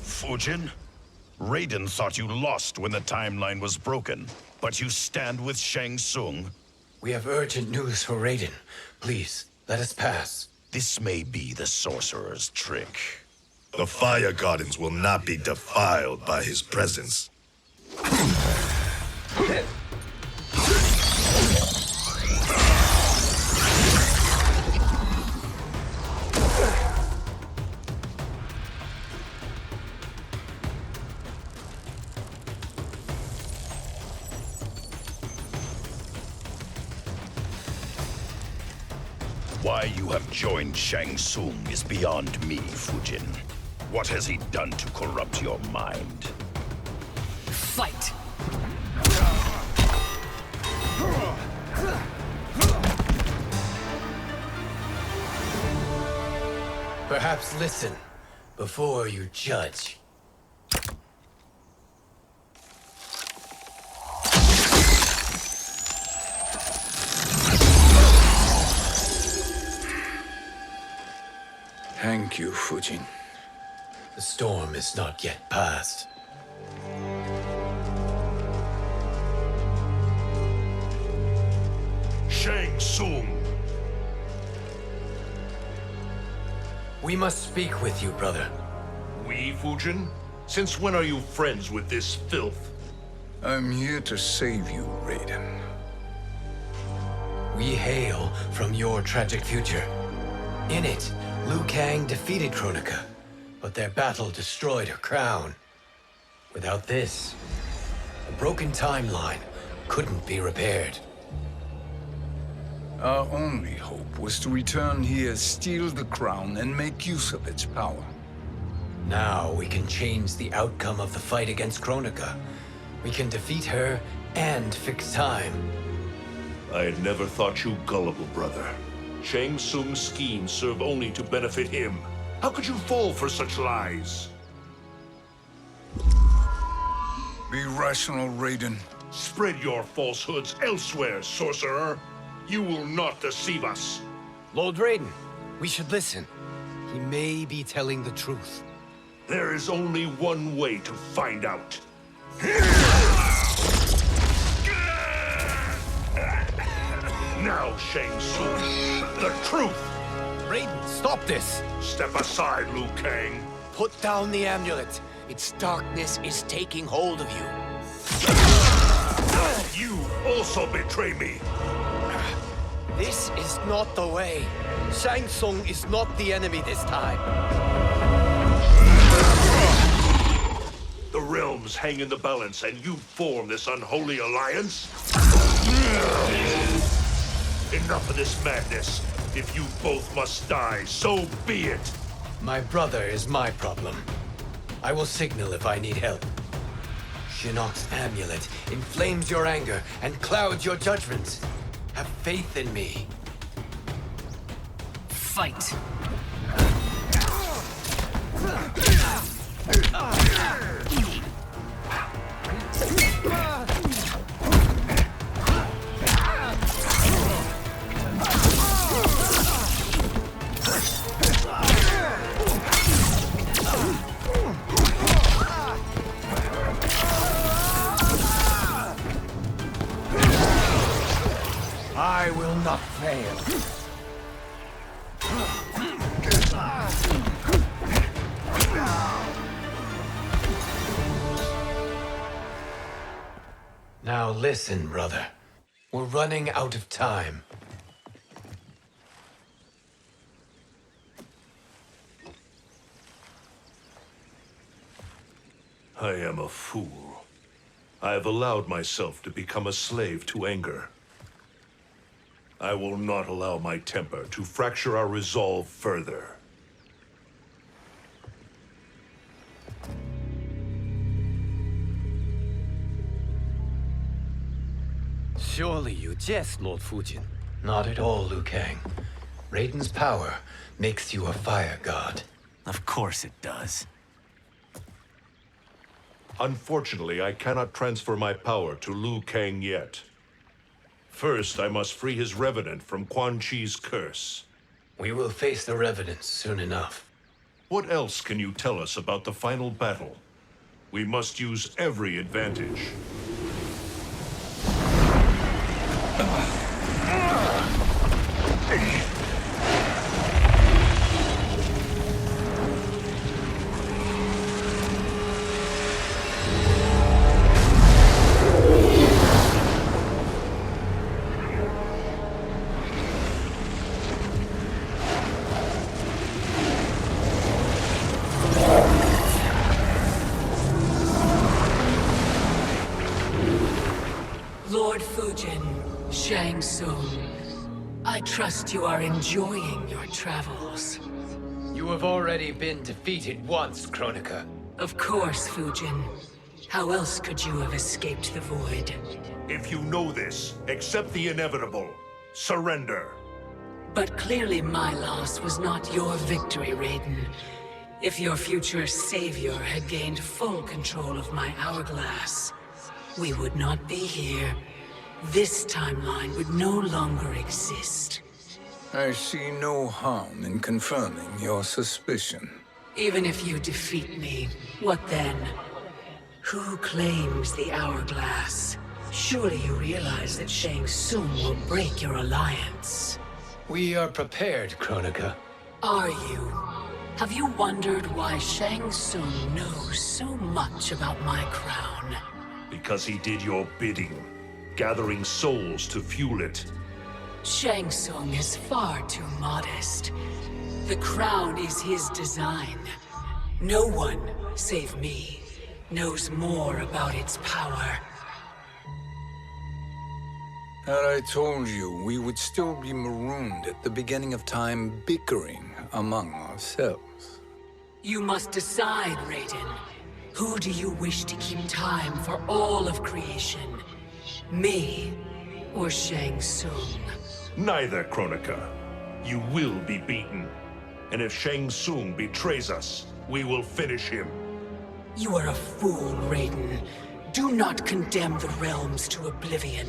Fujin? Raiden thought you lost when the timeline was broken, but you stand with Shang Tsung. We have urgent news for Raiden. Please, let us pass. This may be the Sorcerer's trick. The Fire Gardens will not be defiled by his presence. Why you have joined Shang Tsung is beyond me, Fujin. What has he done to corrupt your mind? Fight! Perhaps listen before you judge. Thank you, Fujin. The storm is not yet past. Shang Tsung! We must speak with you, brother. We, Fujin? Since when are you friends with this filth? I'm here to save you, Raiden. We hail from your tragic future. In it, Liu Kang defeated Kronika, but their battle destroyed her crown. Without this, a broken timeline couldn't be repaired. Our only hope was to return here, steal the crown, and make use of its power. Now we can change the outcome of the fight against Kronika. We can defeat her and fix time. I had never thought you gullible, brother. Shang Tsung's schemes serve only to benefit him. How could you fall for such lies? Be rational, Raiden. Spread your falsehoods elsewhere, sorcerer. You will not deceive us. Lord Raiden, we should listen. He may be telling the truth. There is only one way to find out. Now, Shang Tsung, the truth! Raiden, stop this! Step aside, Liu Kang. Put down the amulet. Its darkness is taking hold of you. You also betray me. This is not the way. Shang Tsung is not the enemy this time. The realms hang in the balance, and you form this unholy alliance? Enough of this madness. If you both must die, so be it. My brother is my problem. I will signal if I need help. Shinnok's amulet inflames your anger and clouds your judgments. Have faith in me. Fight. I will not fail. Now listen, brother. We're running out of time. I am a fool. I have allowed myself to become a slave to anger. I will not allow my temper to fracture our resolve further. Surely you jest, Lord Fujin. Not at all, Liu Kang. Raiden's power makes you a fire god. Of course it does. Unfortunately, I cannot transfer my power to Liu Kang yet. First, I must free his revenant from Quan Chi's curse. We will face the revenants soon enough. What else can you tell us about the final battle? We must use every advantage. Lord Fujin, Shang Tsung, I trust you are enjoying your travels. You have already been defeated once, Kronika. Of course, Fujin. How else could you have escaped the void? If you know this, accept the inevitable. Surrender. But clearly my loss was not your victory, Raiden. If your future savior had gained full control of my hourglass, we would not be here. This timeline would no longer exist. I see no harm in confirming your suspicion. Even if you defeat me, what then? Who claims the hourglass? Surely you realize that Shang Tsung will break your alliance. We are prepared, Kronika. Are you? Have you wondered why Shang Tsung knows so much about my crown? Because he did your bidding, gathering souls to fuel it. Shang Tsung is far too modest. The crown is his design. No one, save me, knows more about its power. Had I told you, we would still be marooned at the beginning of time, bickering among ourselves. You must decide, Raiden. Who do you wish to keep time for all of creation? Me or Shang Tsung? Neither, Kronika. You will be beaten. And if Shang Tsung betrays us, we will finish him. You are a fool, Raiden. Do not condemn the realms to oblivion.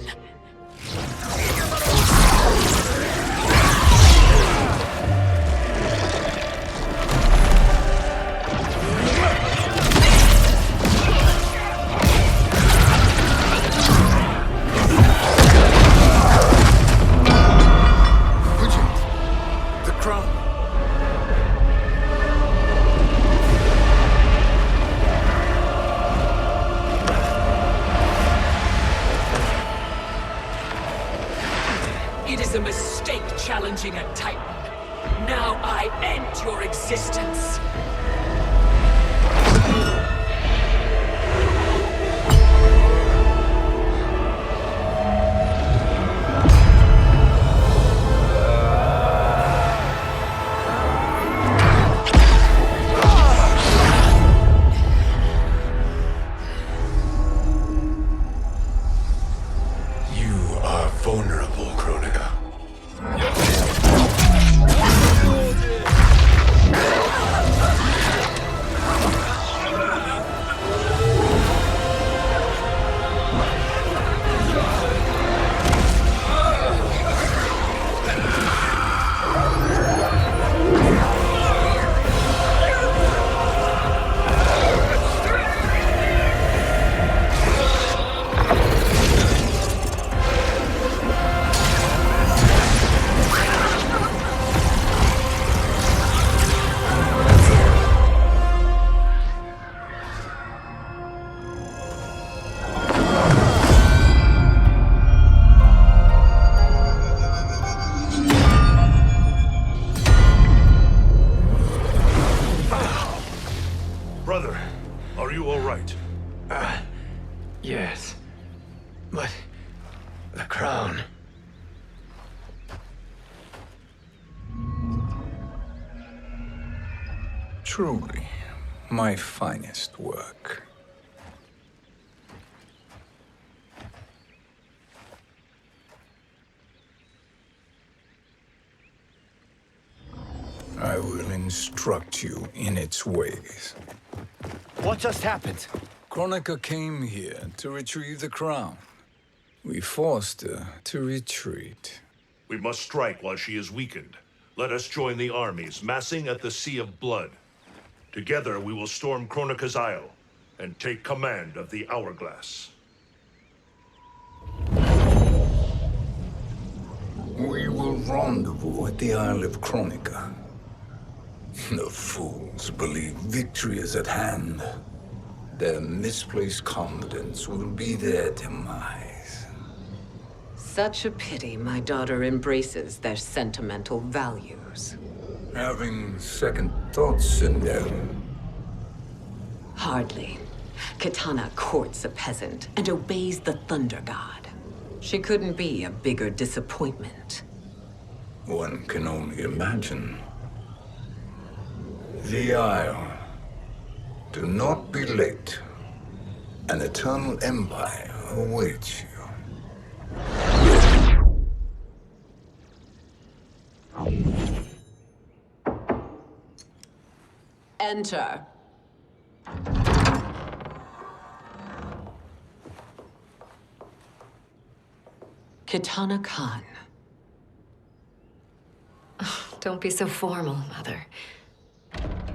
It is a mistake challenging a Titan. Now I end your existence. You are vulnerable, Kronika. Brother, are you all right? Yes. But the crown. Truly, my finest work. I will instruct you in its ways. What just happened? Kronika came here to retrieve the crown. We forced her to retreat. We must strike while she is weakened. Let us join the armies, massing at the Sea of Blood. Together we will storm Kronika's Isle and take command of the Hourglass. We will rendezvous at the Isle of Kronika. The fools believe victory is at hand. Their misplaced confidence will be their demise. Such a pity my daughter embraces their sentimental values. Having second thoughts in them. Hardly. Kitana courts a peasant and obeys the Thunder God. She couldn't be a bigger disappointment. One can only imagine. The Isle. Do not be late. An eternal empire awaits you. Enter. Kitana Khan. Don't be so formal, Mother.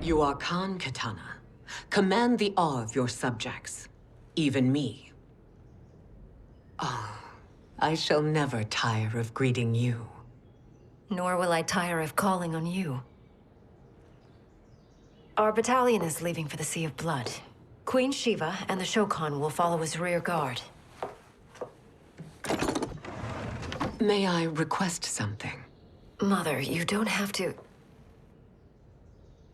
You are Khan Kitana. Command the awe of your subjects. Even me. Oh, I shall never tire of greeting you. Nor will I tire of calling on you. Our battalion is leaving for the Sea of Blood. Queen Shiva and the Shokan will follow as rear guard. May I request something? Mother, you don't have to...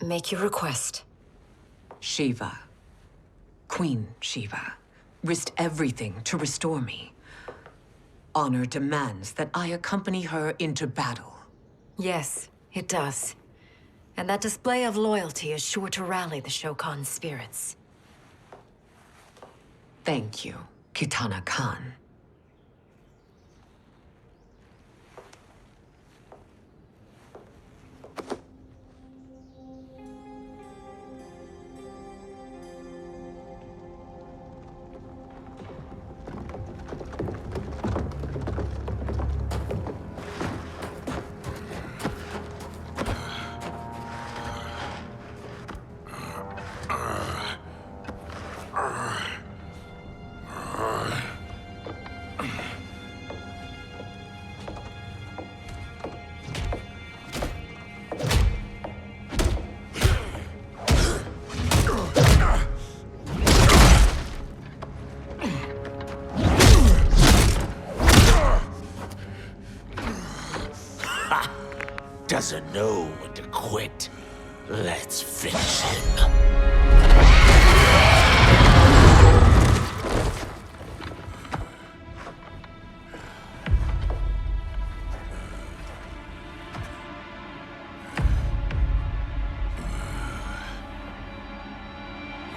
Make your request. Shiva, Queen Shiva risked everything to restore me. Honor demands that I accompany her into battle. Yes, it does. And that display of loyalty is sure to rally the Shokan's spirits. Thank you, Kitana Khan. Doesn't know when to quit. Let's finish him.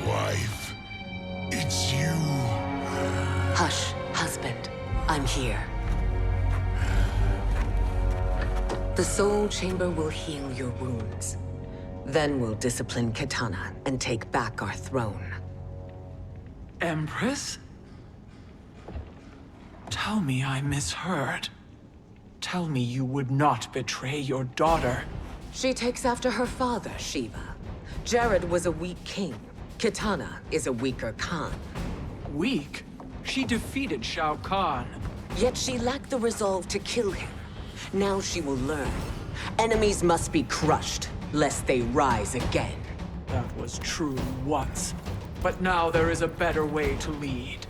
Wife, it's you. Hush, husband. I'm here. The Soul Chamber will heal your wounds. Then we'll discipline Kitana and take back our throne. Empress? Tell me I misheard. Tell me you would not betray your daughter. She takes after her father, Shiva. Jared was a weak king. Kitana is a weaker Khan. Weak? She defeated Shao Kahn. Yet she lacked the resolve to kill him. Now she will learn. Enemies must be crushed, lest they rise again. That was true once. But now there is a better way to lead.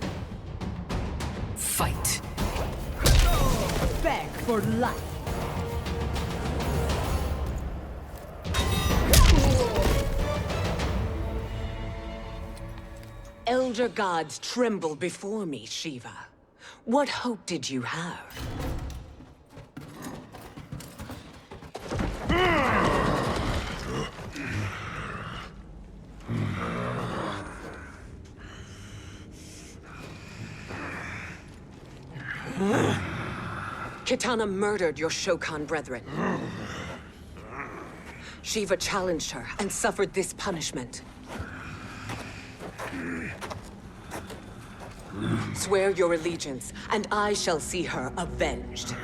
Fight. Beg for life. Elder gods tremble before me, Shiva. What hope did you have? Kitana murdered your Shokan brethren. Shiva challenged her and suffered this punishment. Swear your allegiance, and I shall see her avenged.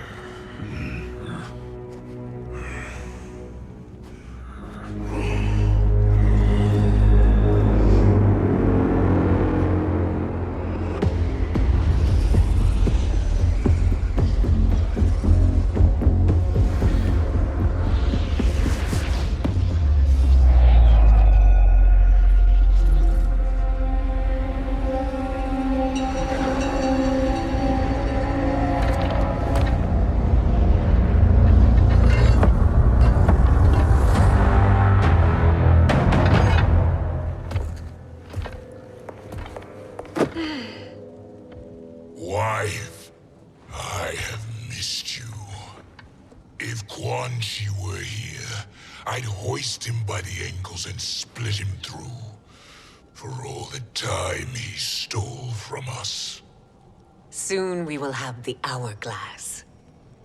Wife, I have missed you. If Quan Chi were here, I'd hoist him by the ankles and split him through. For all the time he stole from us. Soon we will have the hourglass.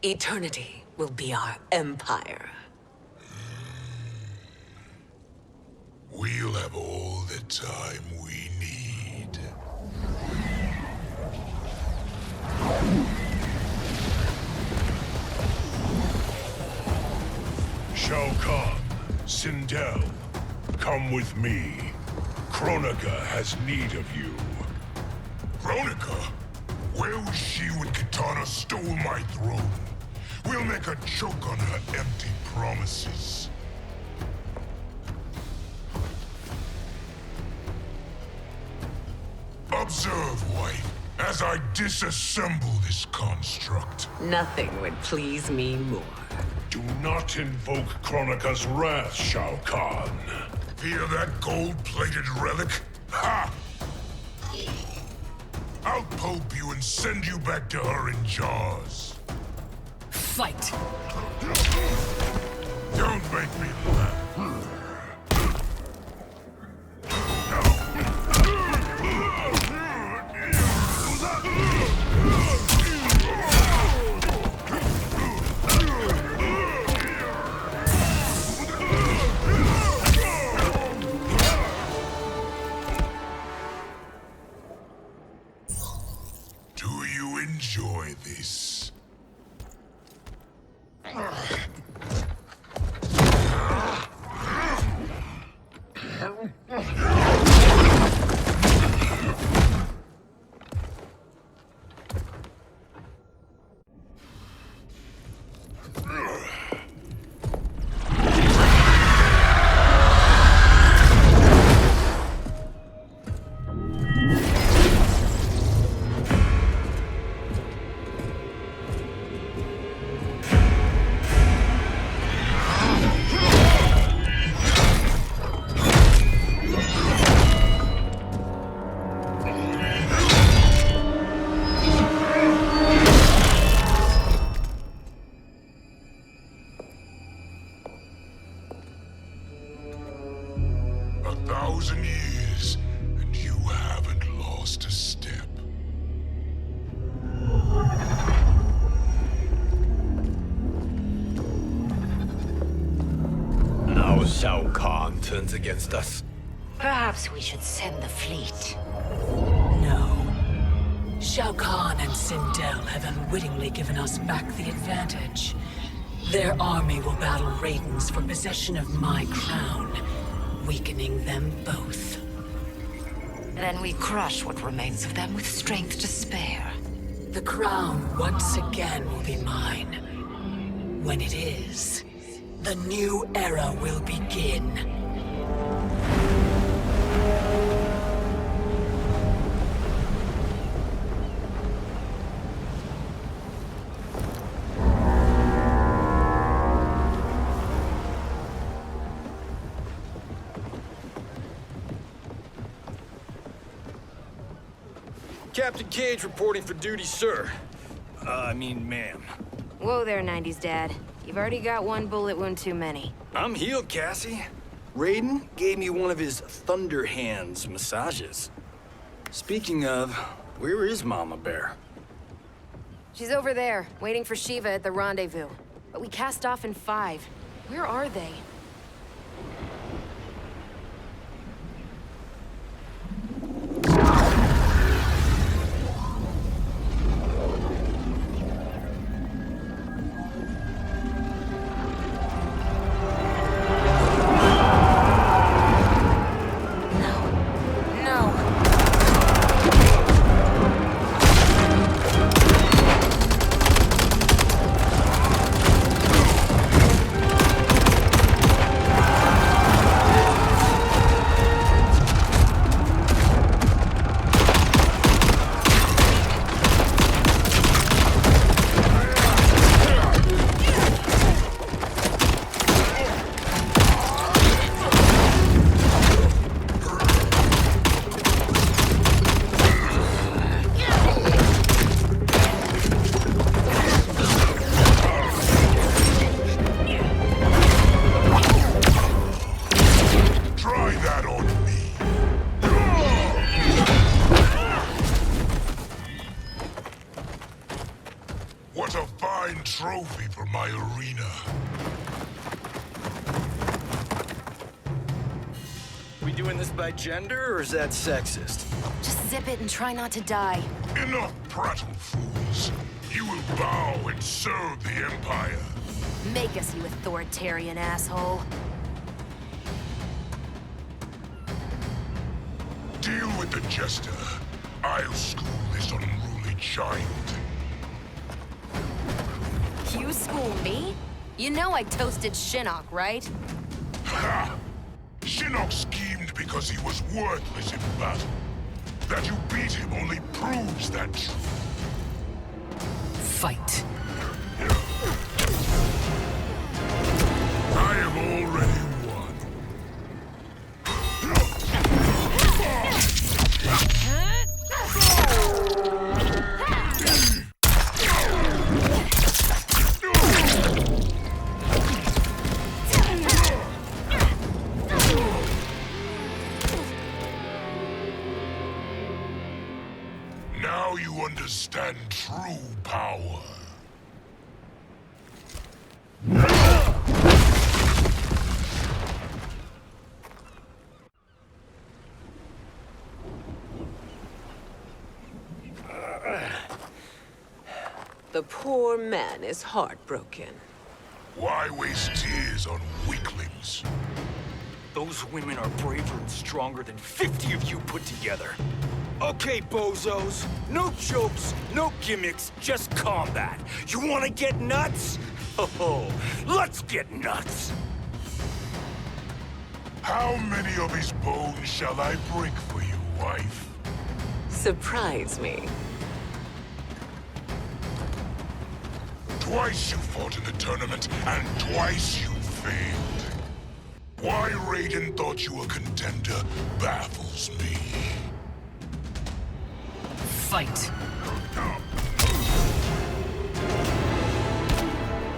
Eternity will be our empire. We'll have all the time we need. Shao Kahn, Sindel, come with me. Kronika has need of you. Kronika? Where was she when Kitana stole my throne? We'll make a choke on her empty promises. Observe, wife, as I disassemble this construct. Nothing would please me more. Do not invoke Kronika's wrath, Shao Kahn. Fear that gold-plated relic? Ha! I'll pope you and send you back to her in jars. Fight! Don't make me laugh. Do you enjoy this? Shao Kahn turns against us. Perhaps we should send the fleet. No. Shao Kahn and Sindel have unwittingly given us back the advantage. Their army will battle Raidens for possession of my crown, weakening them both. Then we crush what remains of them with strength to spare. The crown once again will be mine. When it is, the new era will begin. Captain Cage reporting for duty, sir. I mean, ma'am. Whoa there, 90s dad. You've already got one bullet wound too many. I'm healed, Cassie. Raiden gave me one of his Thunder Hands massages. Speaking of, where is Mama Bear? She's over there, waiting for Shiva at the rendezvous. But we cast off in 5. Where are they? What a fine trophy for my arena. We doing this by gender, or is that sexist? Just zip it and try not to die. Enough prattle, fools. You will bow and serve the Empire. Make us, you authoritarian asshole. Deal with the jester. I'll school this unruly child. You school me? You know I toasted Shinnok, right? Ha! Shinnok schemed because he was worthless in battle. That you beat him only proves that truth. Fight. I have already won. power. The poor man is heartbroken. Why waste tears on weaklings? Those women are braver and stronger than 50 of you put together. Okay, bozos. No jokes, no gimmicks, just combat. You wanna get nuts? Oh, let's get nuts! How many of his bones shall I break for you, wife? Surprise me. Twice you fought in the tournament, and twice you failed. Why Raiden thought you a contender baffles me. Fight.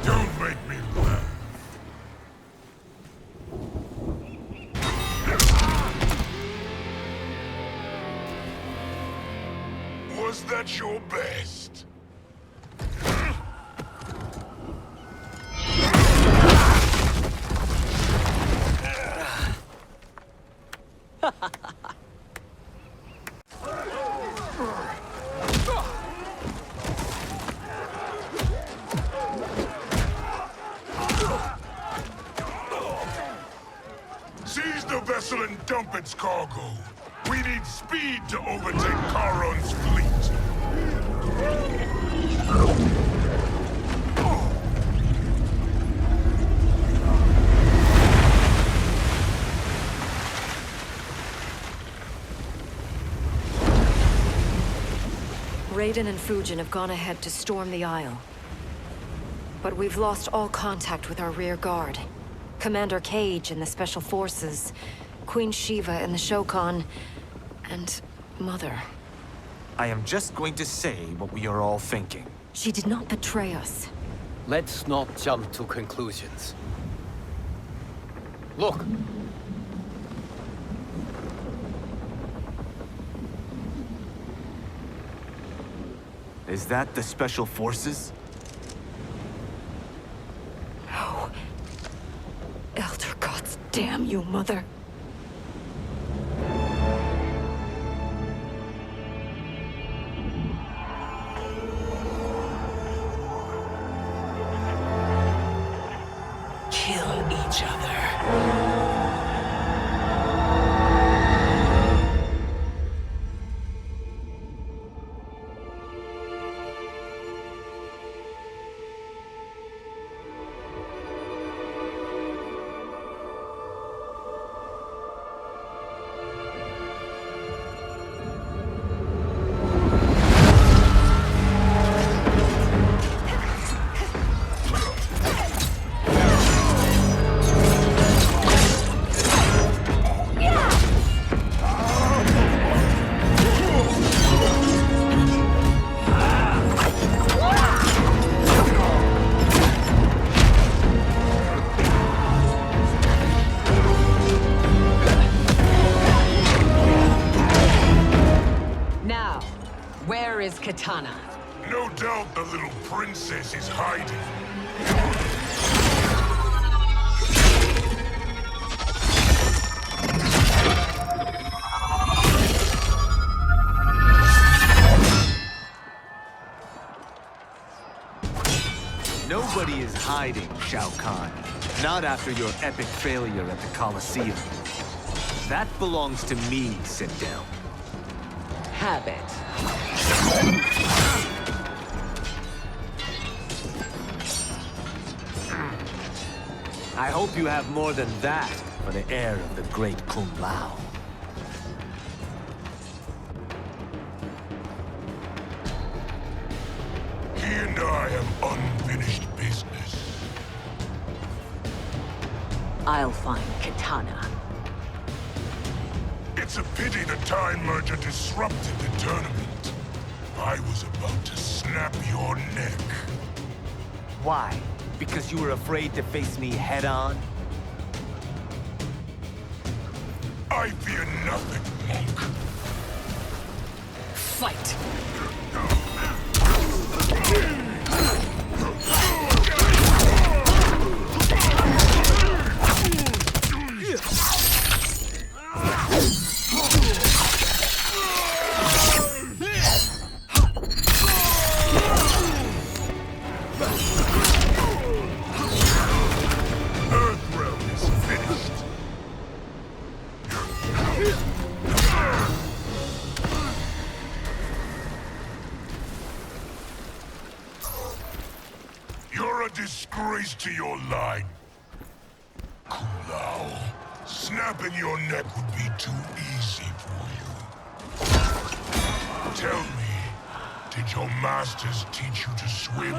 Don't make me laugh. Was that your best? Seize the vessel and dump its cargo. We need speed to overtake Charon's fleet. Raiden and Fujin have gone ahead to storm the Isle. But we've lost all contact with our rear guard. Commander Cage and the Special Forces, Queen Shiva and the Shokan, and Mother. I am just going to say what we are all thinking. She did not betray us. Let's not jump to conclusions. Look! Is that the Special Forces? No. Elder gods damn you, Mother. Kill each other. Katana. No doubt the little princess is hiding. Nobody is hiding, Shao Kahn. Not after your epic failure at the Colosseum. That belongs to me, sit down. Have it. I hope you have more than that for the heir of the great Kung Lao. He and I have unfinished business. I'll find Katana. It's a pity the Time Merger disrupted the tournament. I was about to snap your neck. Why? Because you were afraid to face me head-on? I fear nothing, monk. Fight! a disgrace to your line. Kulao, snapping your neck would be too easy for you. Tell me, did your masters teach you to swim?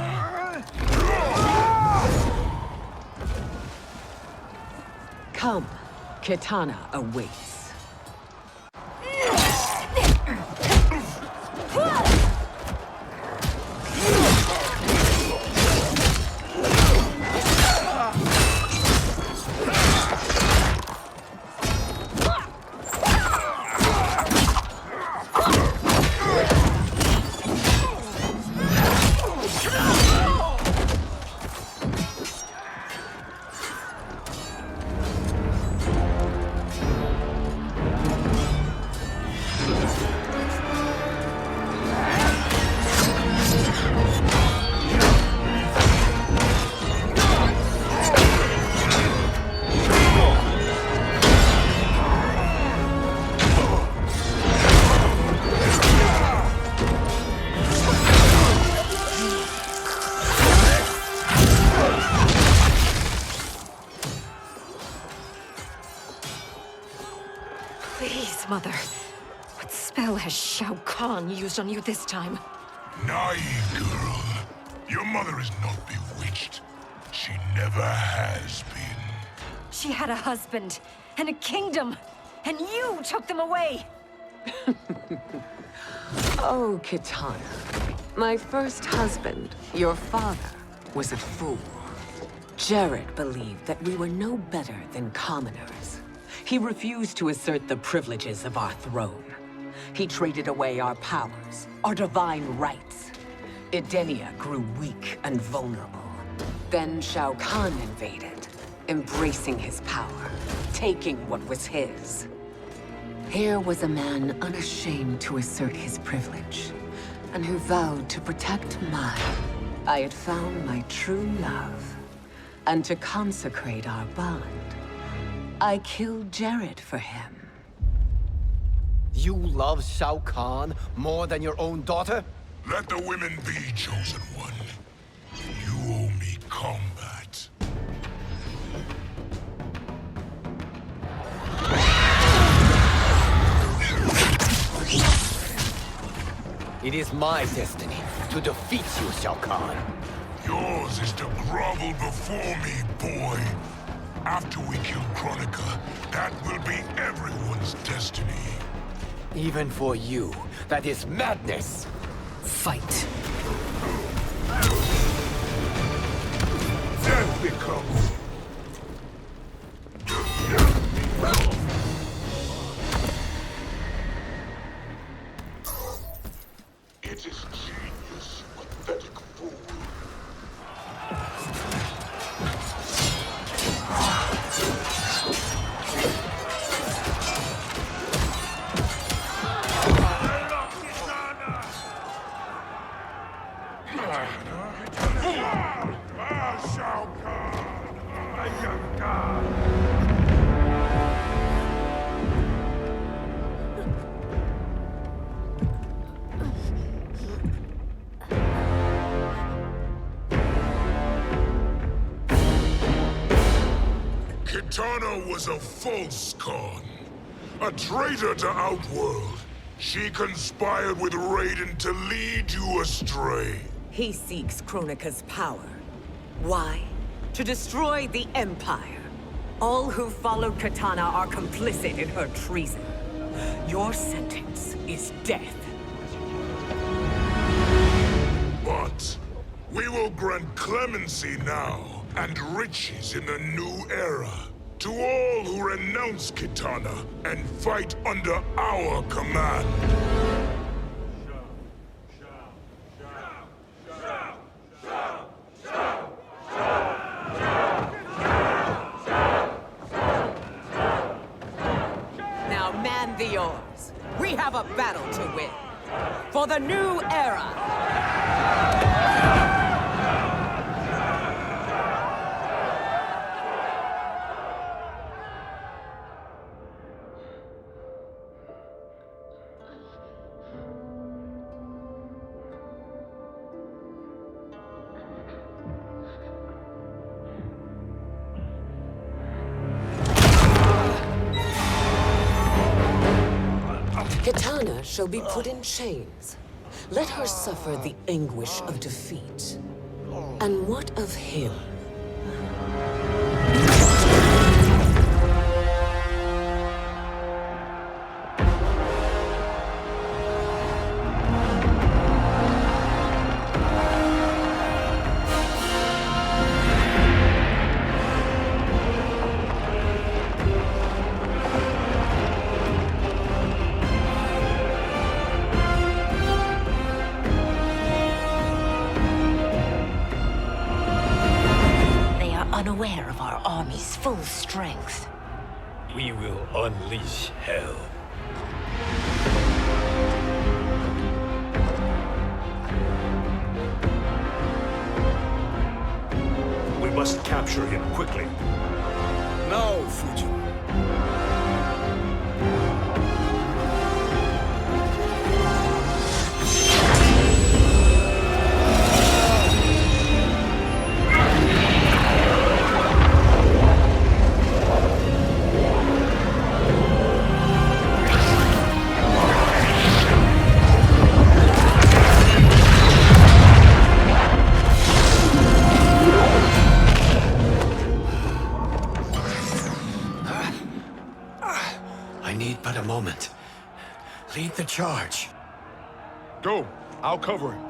Come, Kitana awaits. Please, Mother. What spell has Shao Kahn used on you this time? Naive girl. Your mother is not bewitched. She never has been. She had a husband and a kingdom, and you took them away! Oh, Kitana. My first husband, your father, was a fool. Jared believed that we were no better than commoners. He refused to assert the privileges of our throne. He traded away our powers, our divine rights. Edenia grew weak and vulnerable. Then Shao Kahn invaded, embracing his power, taking what was his. Here was a man unashamed to assert his privilege, and who vowed to protect mine. I had found my true love, and to consecrate our bond, I killed Jared for him. You love Shao Kahn more than your own daughter? Let the women be, chosen one. You owe me combat. It is my destiny to defeat you, Shao Kahn. Yours is to grovel before me, boy. After we kill Kronika, that will be everyone's destiny. Even for you, that is madness. Fight. Death becomes... It is genius, you pathetic fool. Shao Kahn, I am God. Kitana was a false Khan, a traitor to Outworld. She conspired with Raiden to lead you astray. He seeks Kronika's power. Why? To destroy the Empire. All who followed Kitana are complicit in her treason. Your sentence is death. But we will grant clemency now and riches in the new era to all who renounce Kitana and fight under our command. Now man the oars. We have a battle to win. For the new era. shall be put in chains. Let her suffer the anguish of defeat. And what of him? Unaware of our army's full strength. We will unleash hell. We must capture him quickly. Now, Fujin. But a moment. Lead the charge. Go. I'll cover him.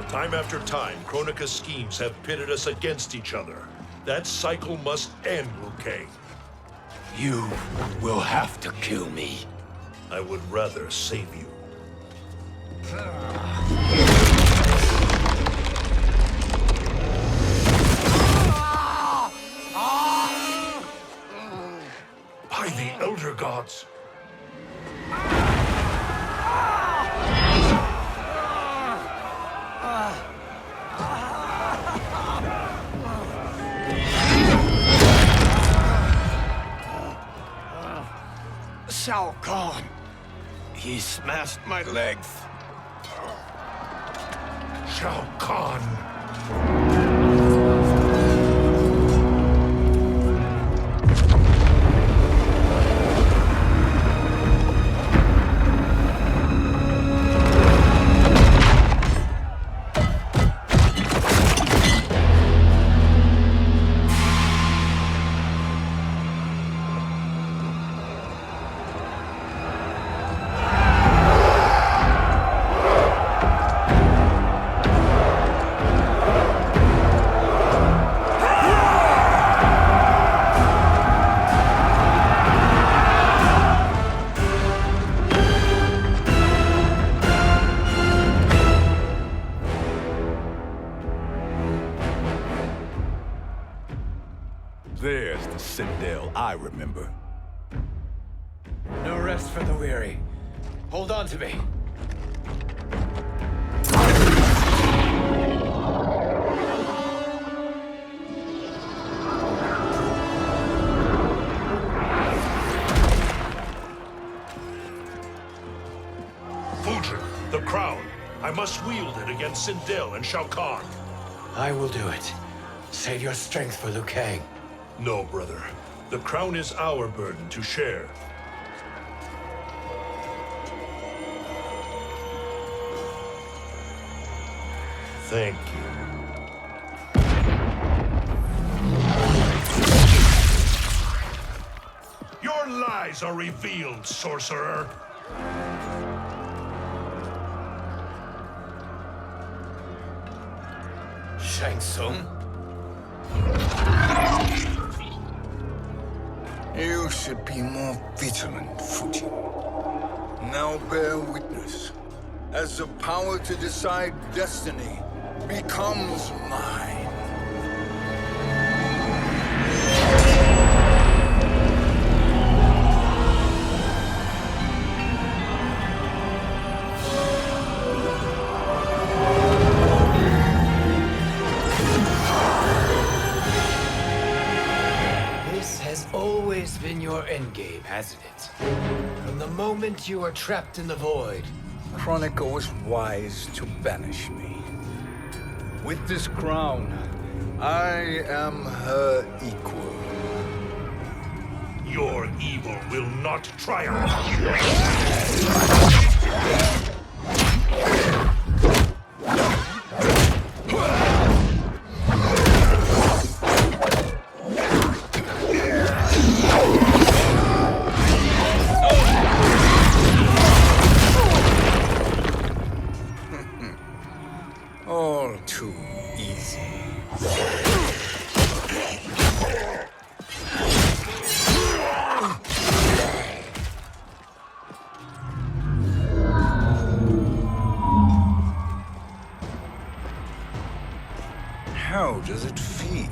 Time after time, Kronika's schemes have pitted us against each other. That cycle must end, Liu Kang. You will have to kill me. I would rather save you. By the Elder Gods! Shao Kahn. He smashed my legs. Shao Kahn. There's the Citadel I remember. No rest for the weary. Hold on to me. Fulgent, the crown. I must wield it against Sindel and Shao Kahn. I will do it. Save your strength for Liu Kang. No, brother. The crown is our burden to share. Thank you. Your lies are revealed, sorcerer. Shang Tsung? You should be more vigilant, Fujin. Now bear witness, as the power to decide destiny becomes mine. This has always been your endgame, hasn't it? From the moment you were trapped in the void. Kronika was wise to banish me. With this crown, I am her equal. Your evil will not triumph. All too easy. How does it feel,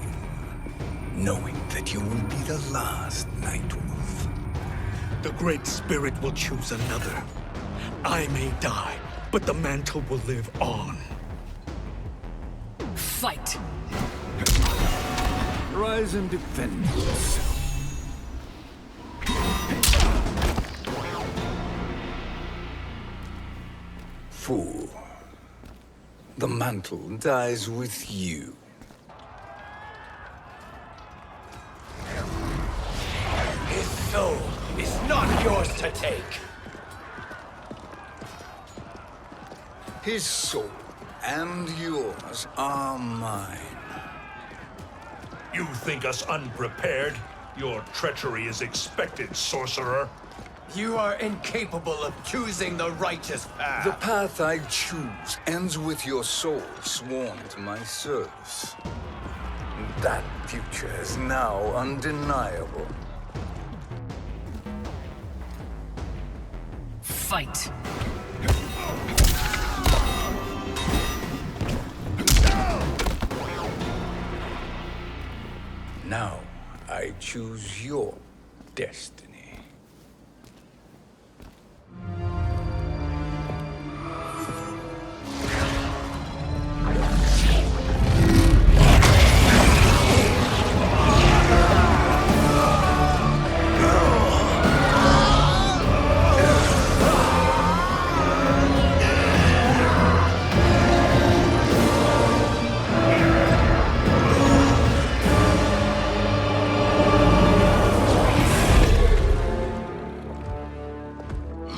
knowing that you will be the last Nightwolf? The Great Spirit will choose another. I may die, but the mantle will live on. Fight! Rise and defend yourself. Fool. The mantle dies with you. His soul is not yours to take. His soul and yours are mine. You think us unprepared? Your treachery is expected, sorcerer. You are incapable of choosing the righteous path. The path I choose ends with your soul sworn to my service. That future is now undeniable. Fight! Now I choose your destiny.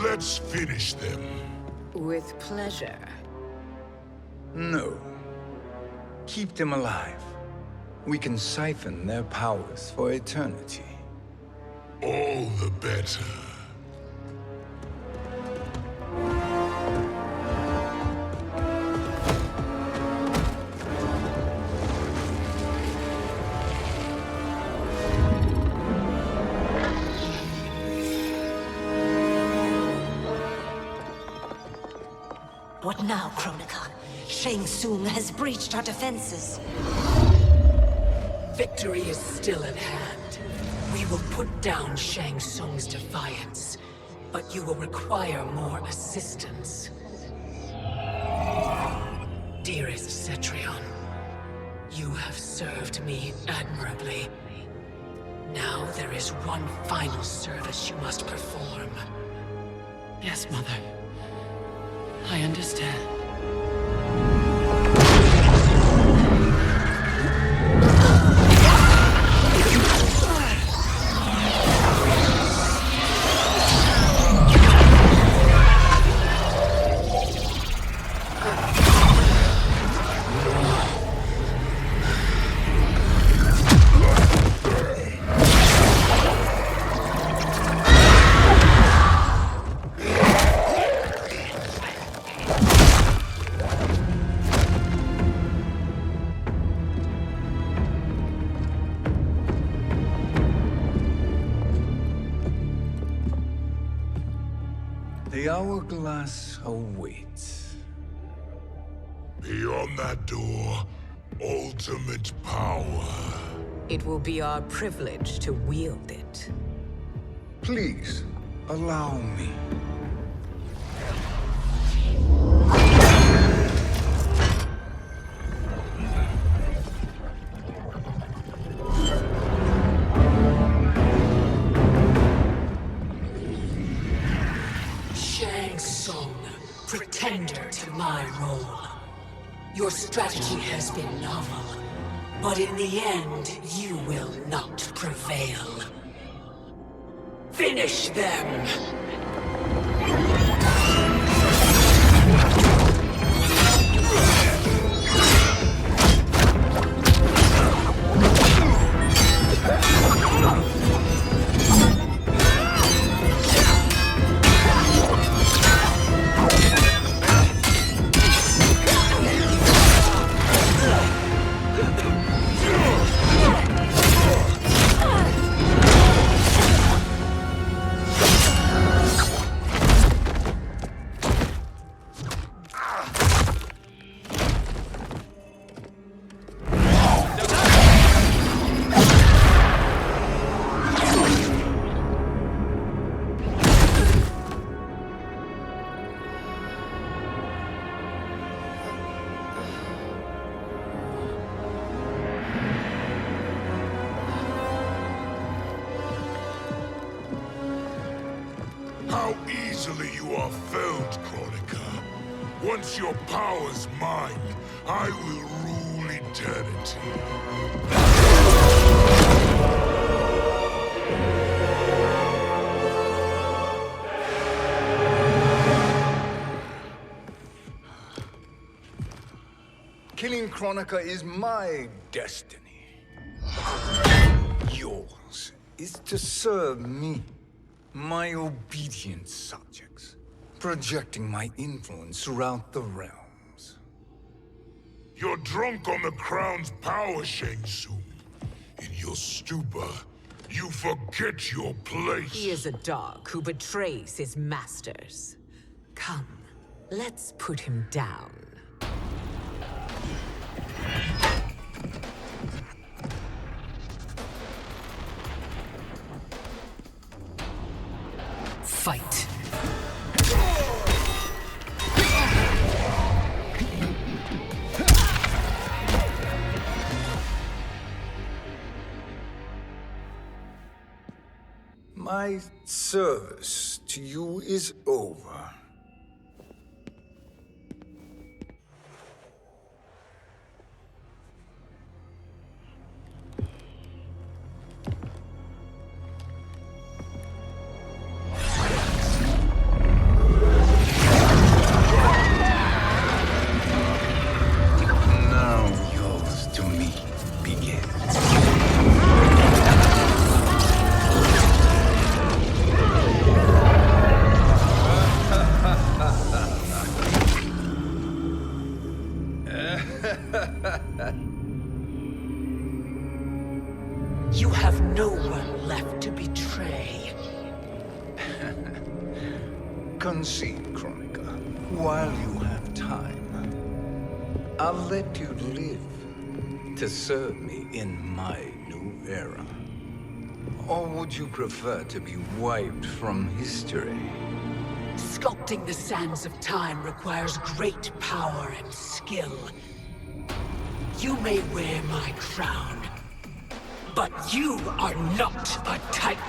Let's finish them. With pleasure. No. Keep them alive. We can siphon their powers for eternity. All the better. What now, Kronika? Shang Tsung has breached our defenses. Victory is still at hand. We will put down Shang Tsung's defiance, but you will require more assistance. Dearest Cetrion, you have served me admirably. Now there is one final service you must perform. Yes, Mother. I understand. The hourglass awaits. Beyond that door, ultimate power. It will be our privilege to wield it. Please, allow me. Shang Tsung, pretender to my role. Your strategy has been novel, but in the end, you will not prevail. Finish them! How easily you are felled, Kronika. Once your power's mine, I will rule eternity. Killing Kronika is my destiny. Yours is to serve me, my obedient subjects, projecting my influence throughout the realms. You're drunk on the crown's power, Shang Tsung. In your stupor, you forget your place. He is a dog who betrays his masters. Come, let's put him down. Fight. My service to you is over. Now yours to me begins. You have no one left to betray. Concede, Kronika, while you have time. I'll let you live to serve me in my new era. Or would you prefer to be wiped from history? Sculpting the sands of time requires great power and skill. You may wear my crown, but you are not a Titan.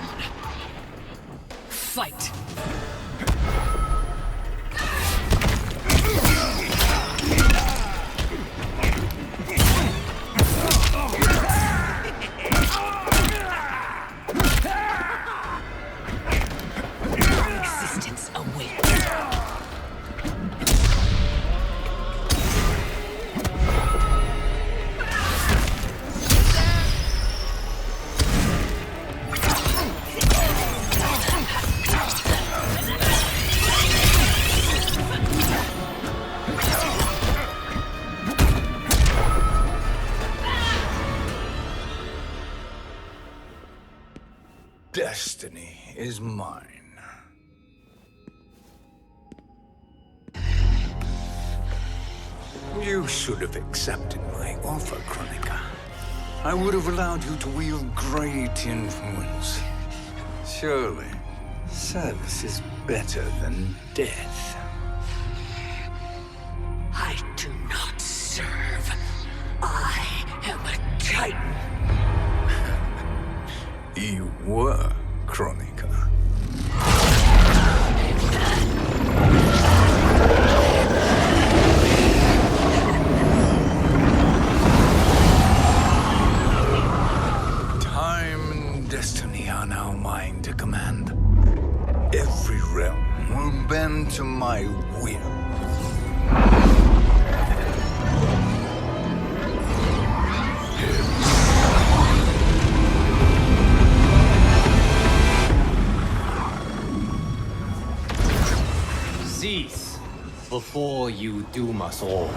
Fight! Existence awaits. Destiny is mine. You should have accepted my offer, Kronika. I would have allowed you to wield great influence. Surely, service is better than death. I do not serve. I am a Titan. You were, Kronika. Time and destiny are now mine to command. Every realm will bend to my will. Cease before you doom us all.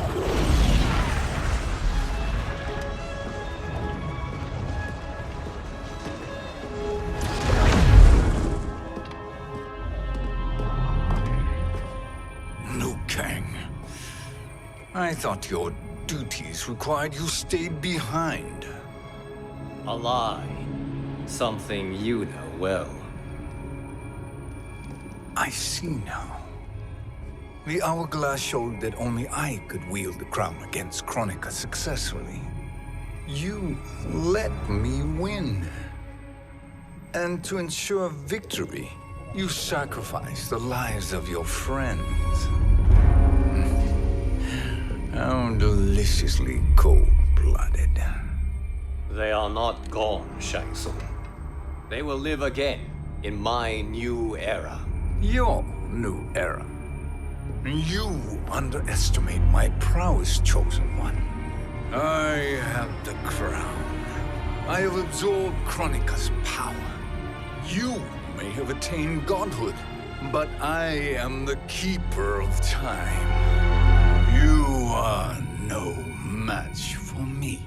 Liu Kang. I thought your duties required you stayed behind. A lie. Something you know well. I see now. The hourglass showed that only I could wield the crown against Kronika successfully. You let me win. And to ensure victory, you sacrificed the lives of your friends. How deliciously cold-blooded. They are not gone, Shang Tsung. They will live again in my new era. Your new era. You underestimate my prowess, Chosen One. I have the crown. I have absorbed Kronika's power. You may have attained godhood, but I am the keeper of time. You are no match for me.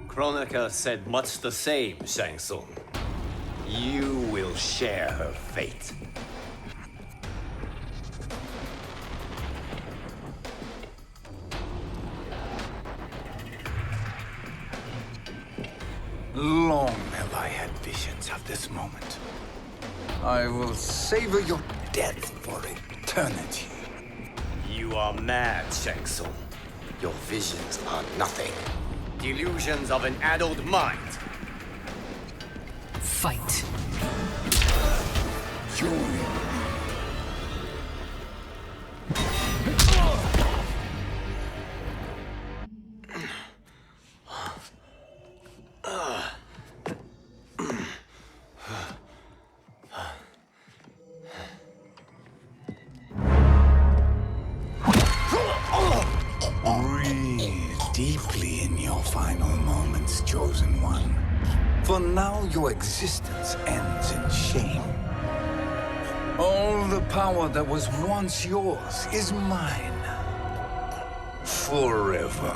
Kronika said much the same, Shang Tsung. You will share her fate. Long have I had visions of this moment. I will savor your death for eternity. You are mad, Shang Tsung. Your visions are nothing. Delusions of an addled mind. Fight. Join. Deeply in your final moments, Chosen One. For now, your existence ends in shame. All the power that was once yours is mine. Forever.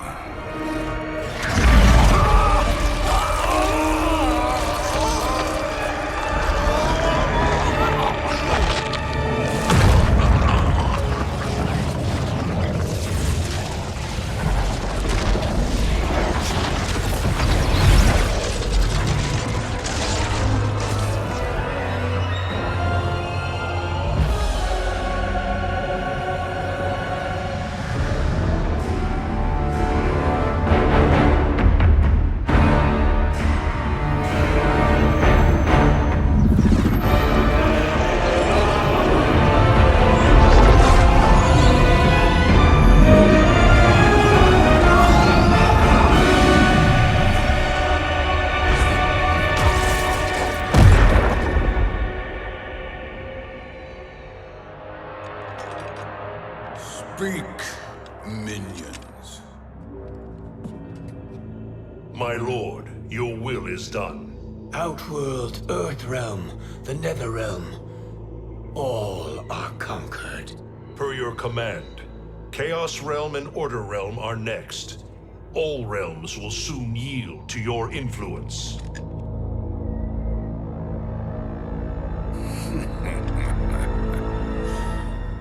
Speak, minions. My lord, your will is done. Outworld, Earthrealm, the NetherRealm. All are conquered. Per your command, Chaos Realm and Order Realm are next. All realms will soon yield to your influence.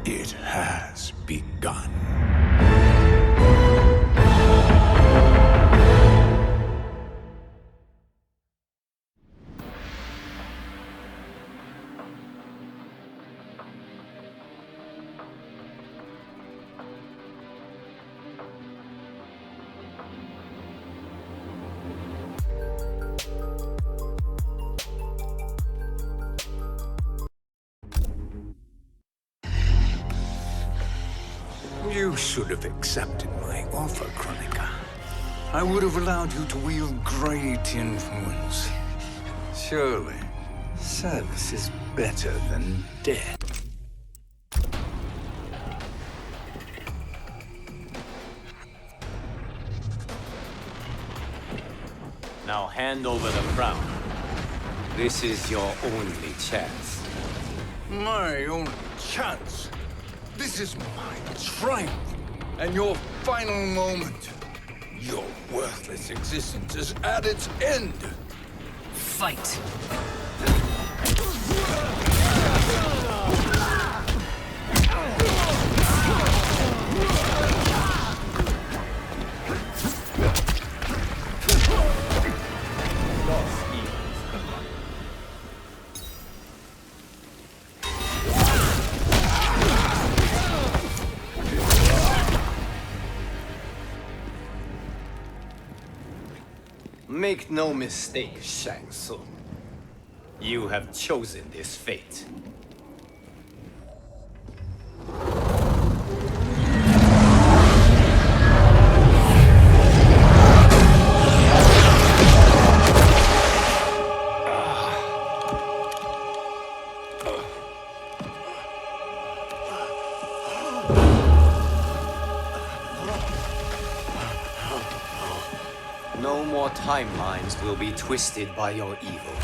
It has begun. You should have accepted my offer, Kronika. I would have allowed you to wield great influence. Surely, service is better than death. Now hand over the crown. This is your only chance. My only chance? This is my triumph, and your final moment. Your worthless existence is at its end. Fight. Make no mistake, Shang Tsung. You have chosen this fate. No more timelines will be twisted by your evil.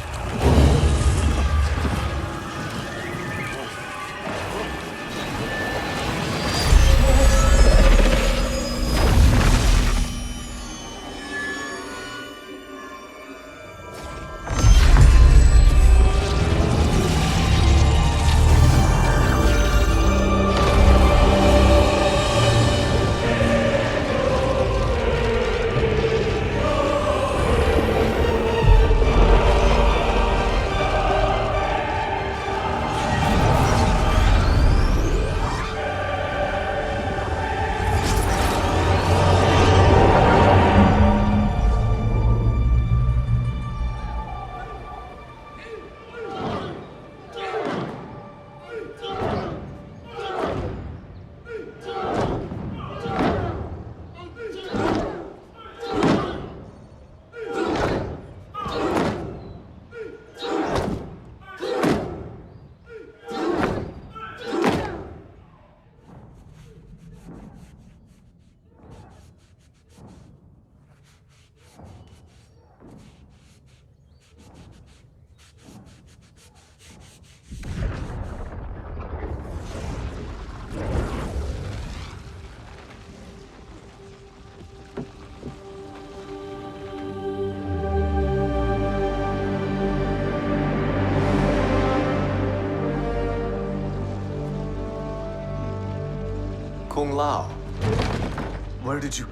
Kung Lao. Where did you...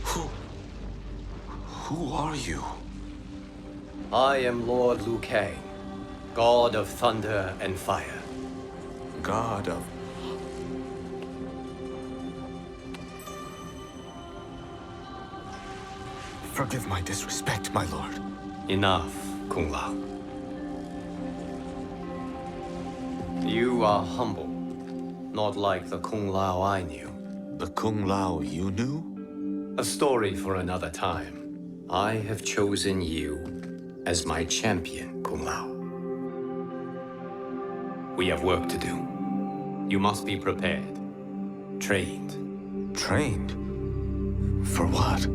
Who are you? I am Lord Liu Kang, God of Thunder and Fire. God of... Forgive my disrespect, my lord. Enough, Kung Lao. You are humble, not like the Kung Lao I knew. The Kung Lao you knew? A story for another time. I have chosen you as my champion, Kung Lao. We have work to do. You must be prepared. Trained. Trained? For what?